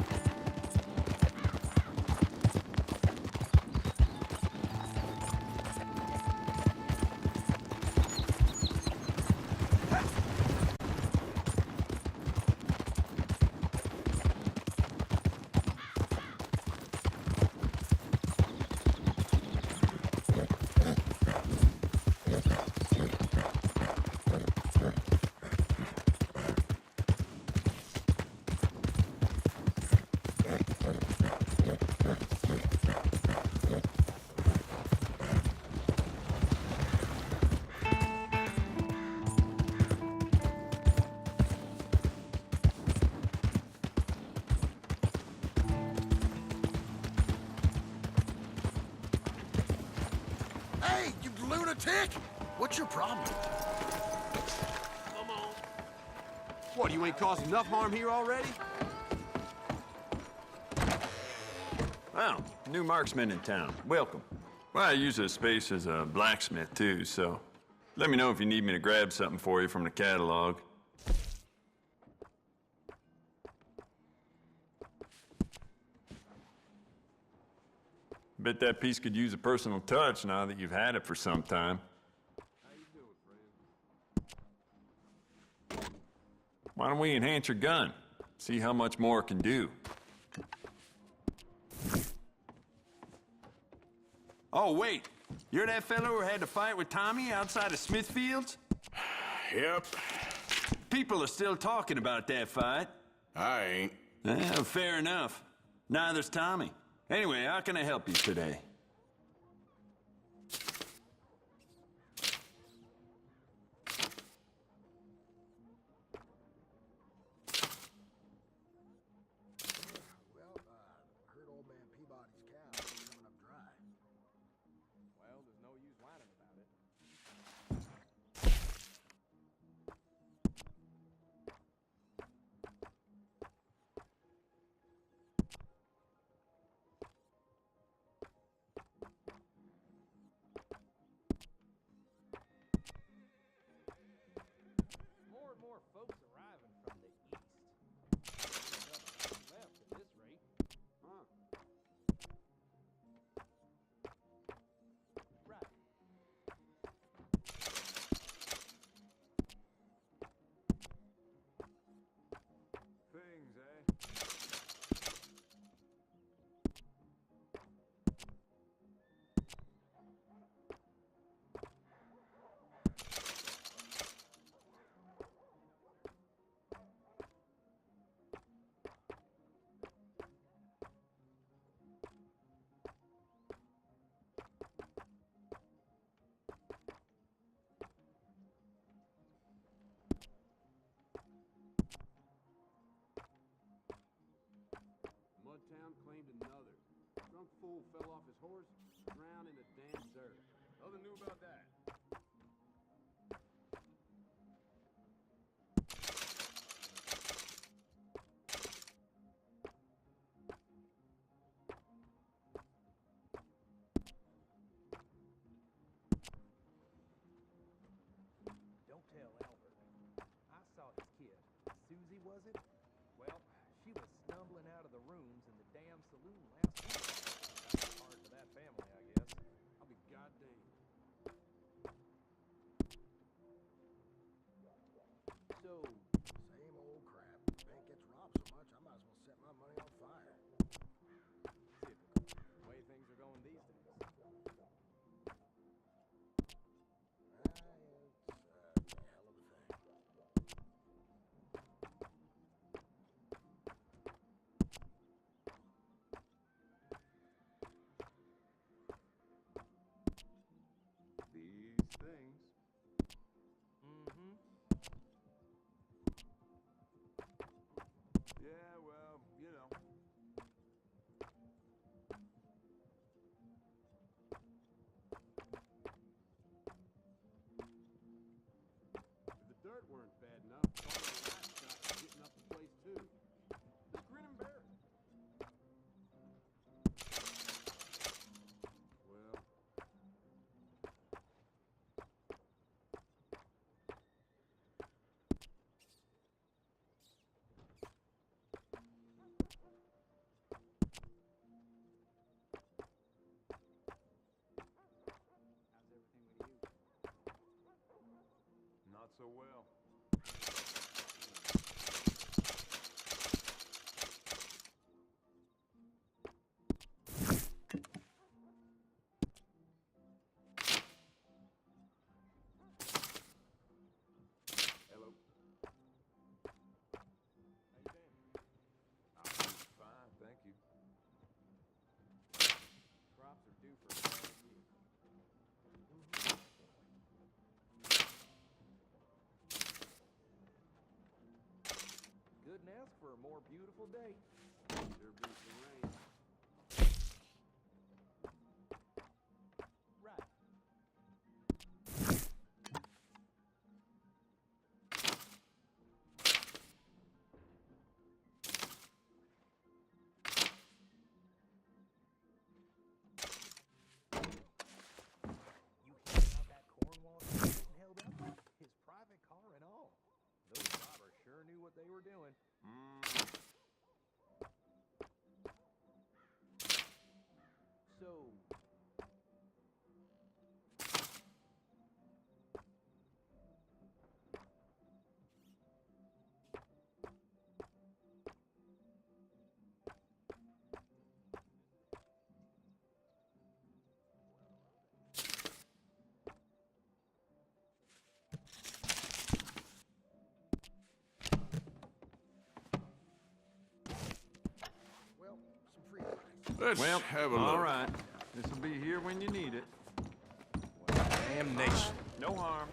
Hey, you lunatic! What's your problem? Come on. What, you ain't caused enough harm here already? Well, new marksman in town. Welcome. Well, I use this space as a blacksmith, too, so let me know if you need me to grab something for you from the catalog. Bet that piece could use a personal touch now that you've had it for some time. Why don't we enhance your gun? See how much more it can do. Oh, wait. You're that fellow who had to fight with Tommy outside of Smithfield's? Yep. People are still talking about that fight. I ain't. Fair enough. Neither's Tommy. Anyway, how can I help you today? fell off his horse, drowned in the damn dirt. Nothing new about that. Don't tell Albert. I saw his kid. Susie, was it? Well, she was stumbling out of the rooms in the damn saloon last week. That's hard for that family, I guess. I'll be goddamn. So, same old crap. Bank gets robbed so much, I might as well set my money on fire. Typical. The way things are going these days. It's a hell of a thing. These things. Mm-hmm. Yeah, well, you know. If the dirt weren't bad enough, all the livestock was getting up the place too. Just grin and bear it. Well, How's everything with you? not so well. Hello. How you been? I'm fine, thank you. Crops are due for a bad year. Couldn't ask for a more beautiful day. There'll be some rain. Right. You hear how that Cornwall getting held up? His private car and all. Those robbers sure knew what they were doing. So, Well, some free price. Let's Well, have a look. all right. This will be here when you need it. Damnation. No harm.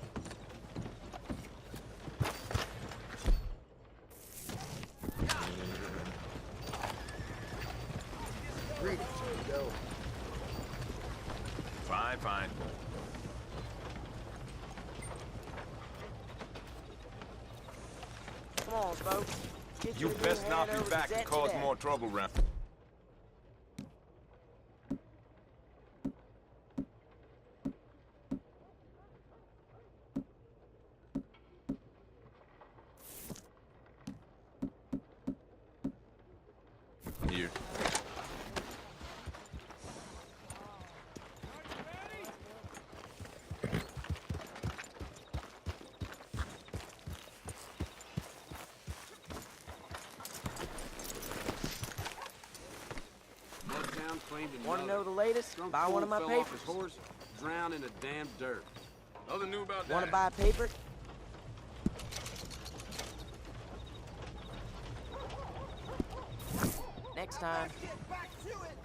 Greetings, go. Fine, fine. Come on, folks. Get You your new best not hand be over back to and Zet cause today. more trouble round. Here. Bloodtown claimed another. Want to know the latest? Drunk Buy one of fool my fell off papers. his horse, drowned in the damn dirt. Nothing new about Want that. to buy a paper? Next time. Get back to it!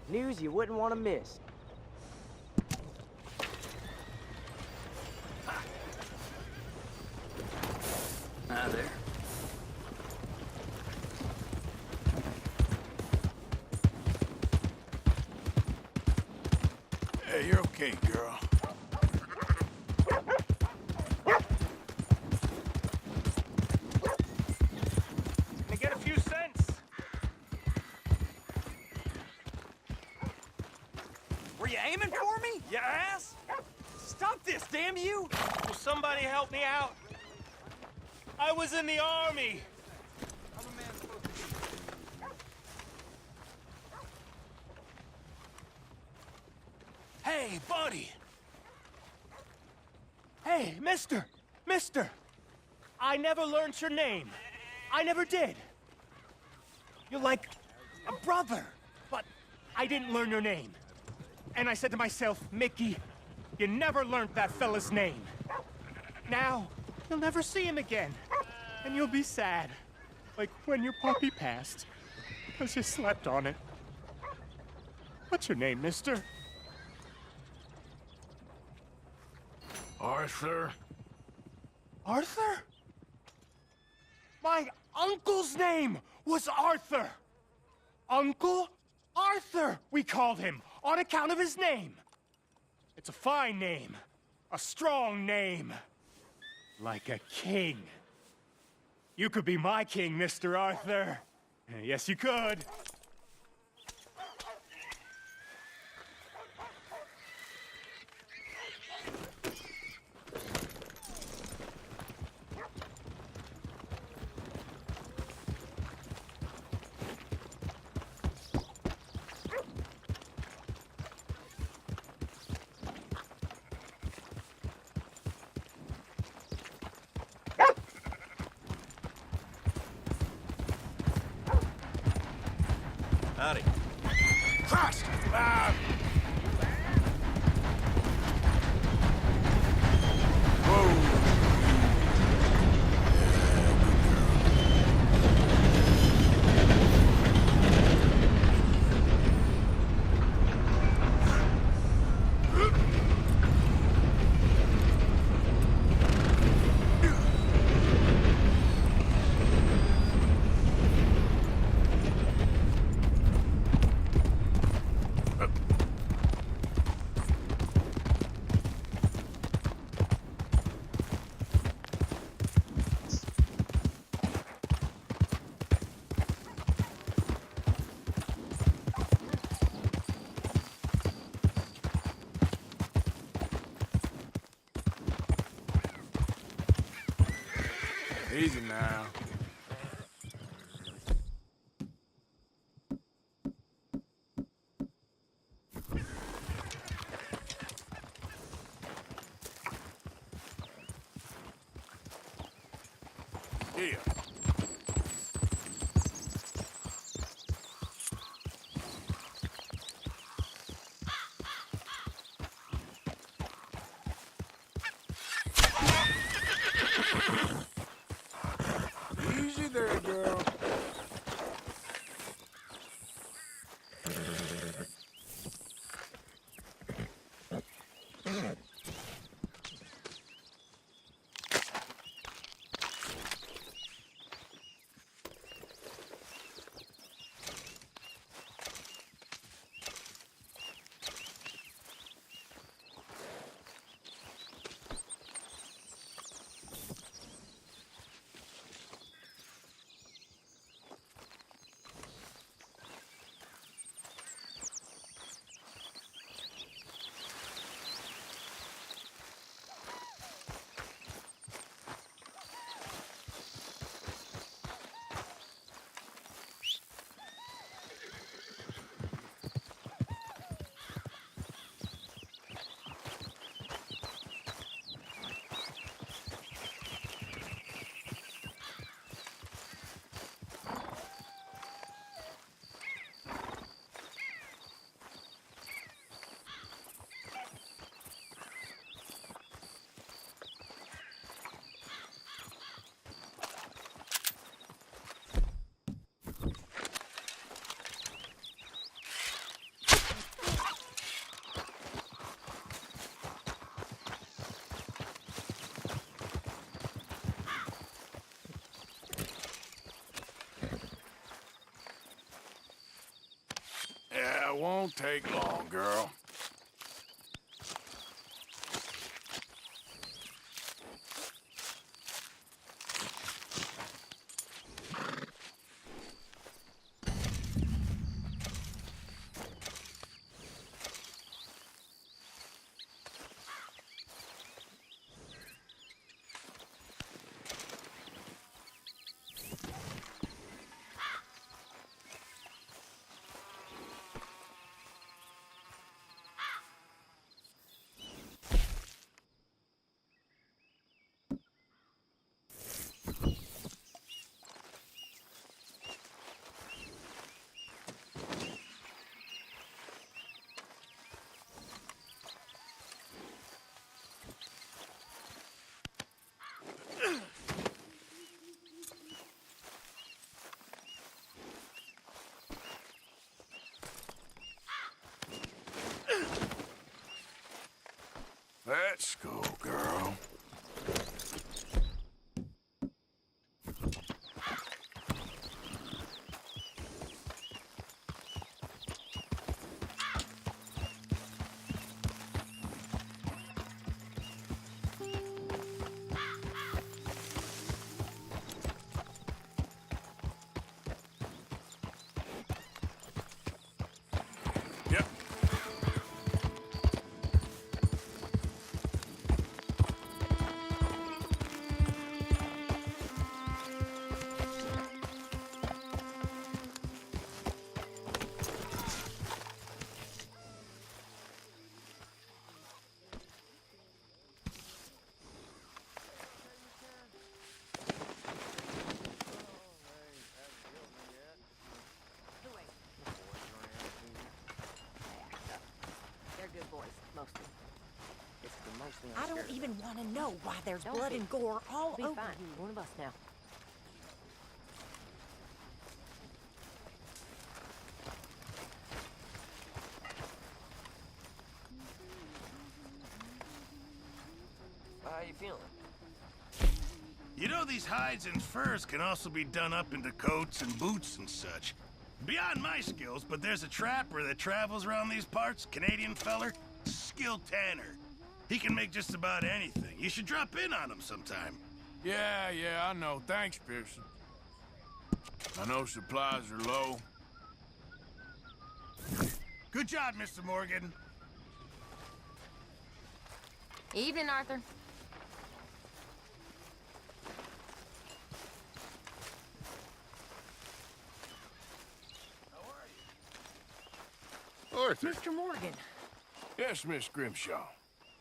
News you wouldn't want to miss. Hi there. Hey, you're okay, girl. Can I get a few cents? Were you aiming for me, you ass? Stop this, damn you! Will somebody help me out? I was in the army. Hey, buddy. Hey, mister. Mister. I never learned your name. I never did. You're like a brother, but I didn't learn your name. And I said to myself, Mickey, you never learned that fella's name. Now, you'll never see him again. And you'll be sad. Like when your puppy passed. Because you slept on it. What's your name, mister? Arthur? Arthur? My uncle's name was Arthur. Uncle Arthur, we called him, on account of his name. It's a fine name. A strong name. Like a king. You could be my king, Mr. Arthur. Yes, you could. Howdy. Christ! Ah! Easy now. Yeah. Easy there, girl. won't take long, girl. Let's go, girl. Yep. They're good boys, mostly. This is the most thing I don't even want to know why there's blood and gore all Be over fine. you. One of us now. How you feeling? You know these hides and furs can also be done up into coats and boots and such. Beyond my skills, but there's a trapper that travels around these parts, Canadian feller, skilled tanner. He can make just about anything. You should drop in on him sometime. Yeah, I know. Thanks, Pearson. I know supplies are low. Good job, Mr. Morgan. Evening, Arthur. Arthur. Mr. Morgan, Yes, Miss Grimshaw.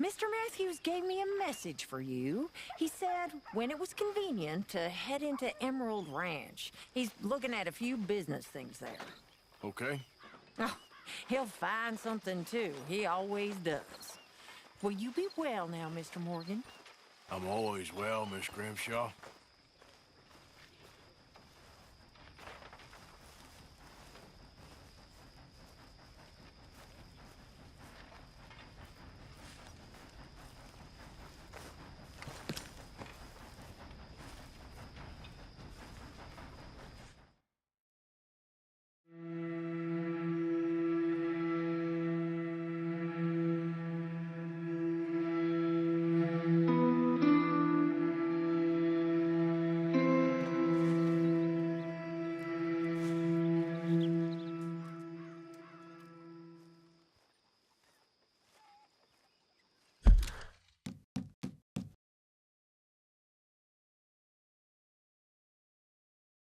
Mr. Matthews gave me a message for you. He said when it was convenient to head into Emerald Ranch. He's looking at a few business things there. Okay. Oh, he'll find something too. He always does. Will you be well now, Mr. Morgan? I'm always well, Miss Grimshaw.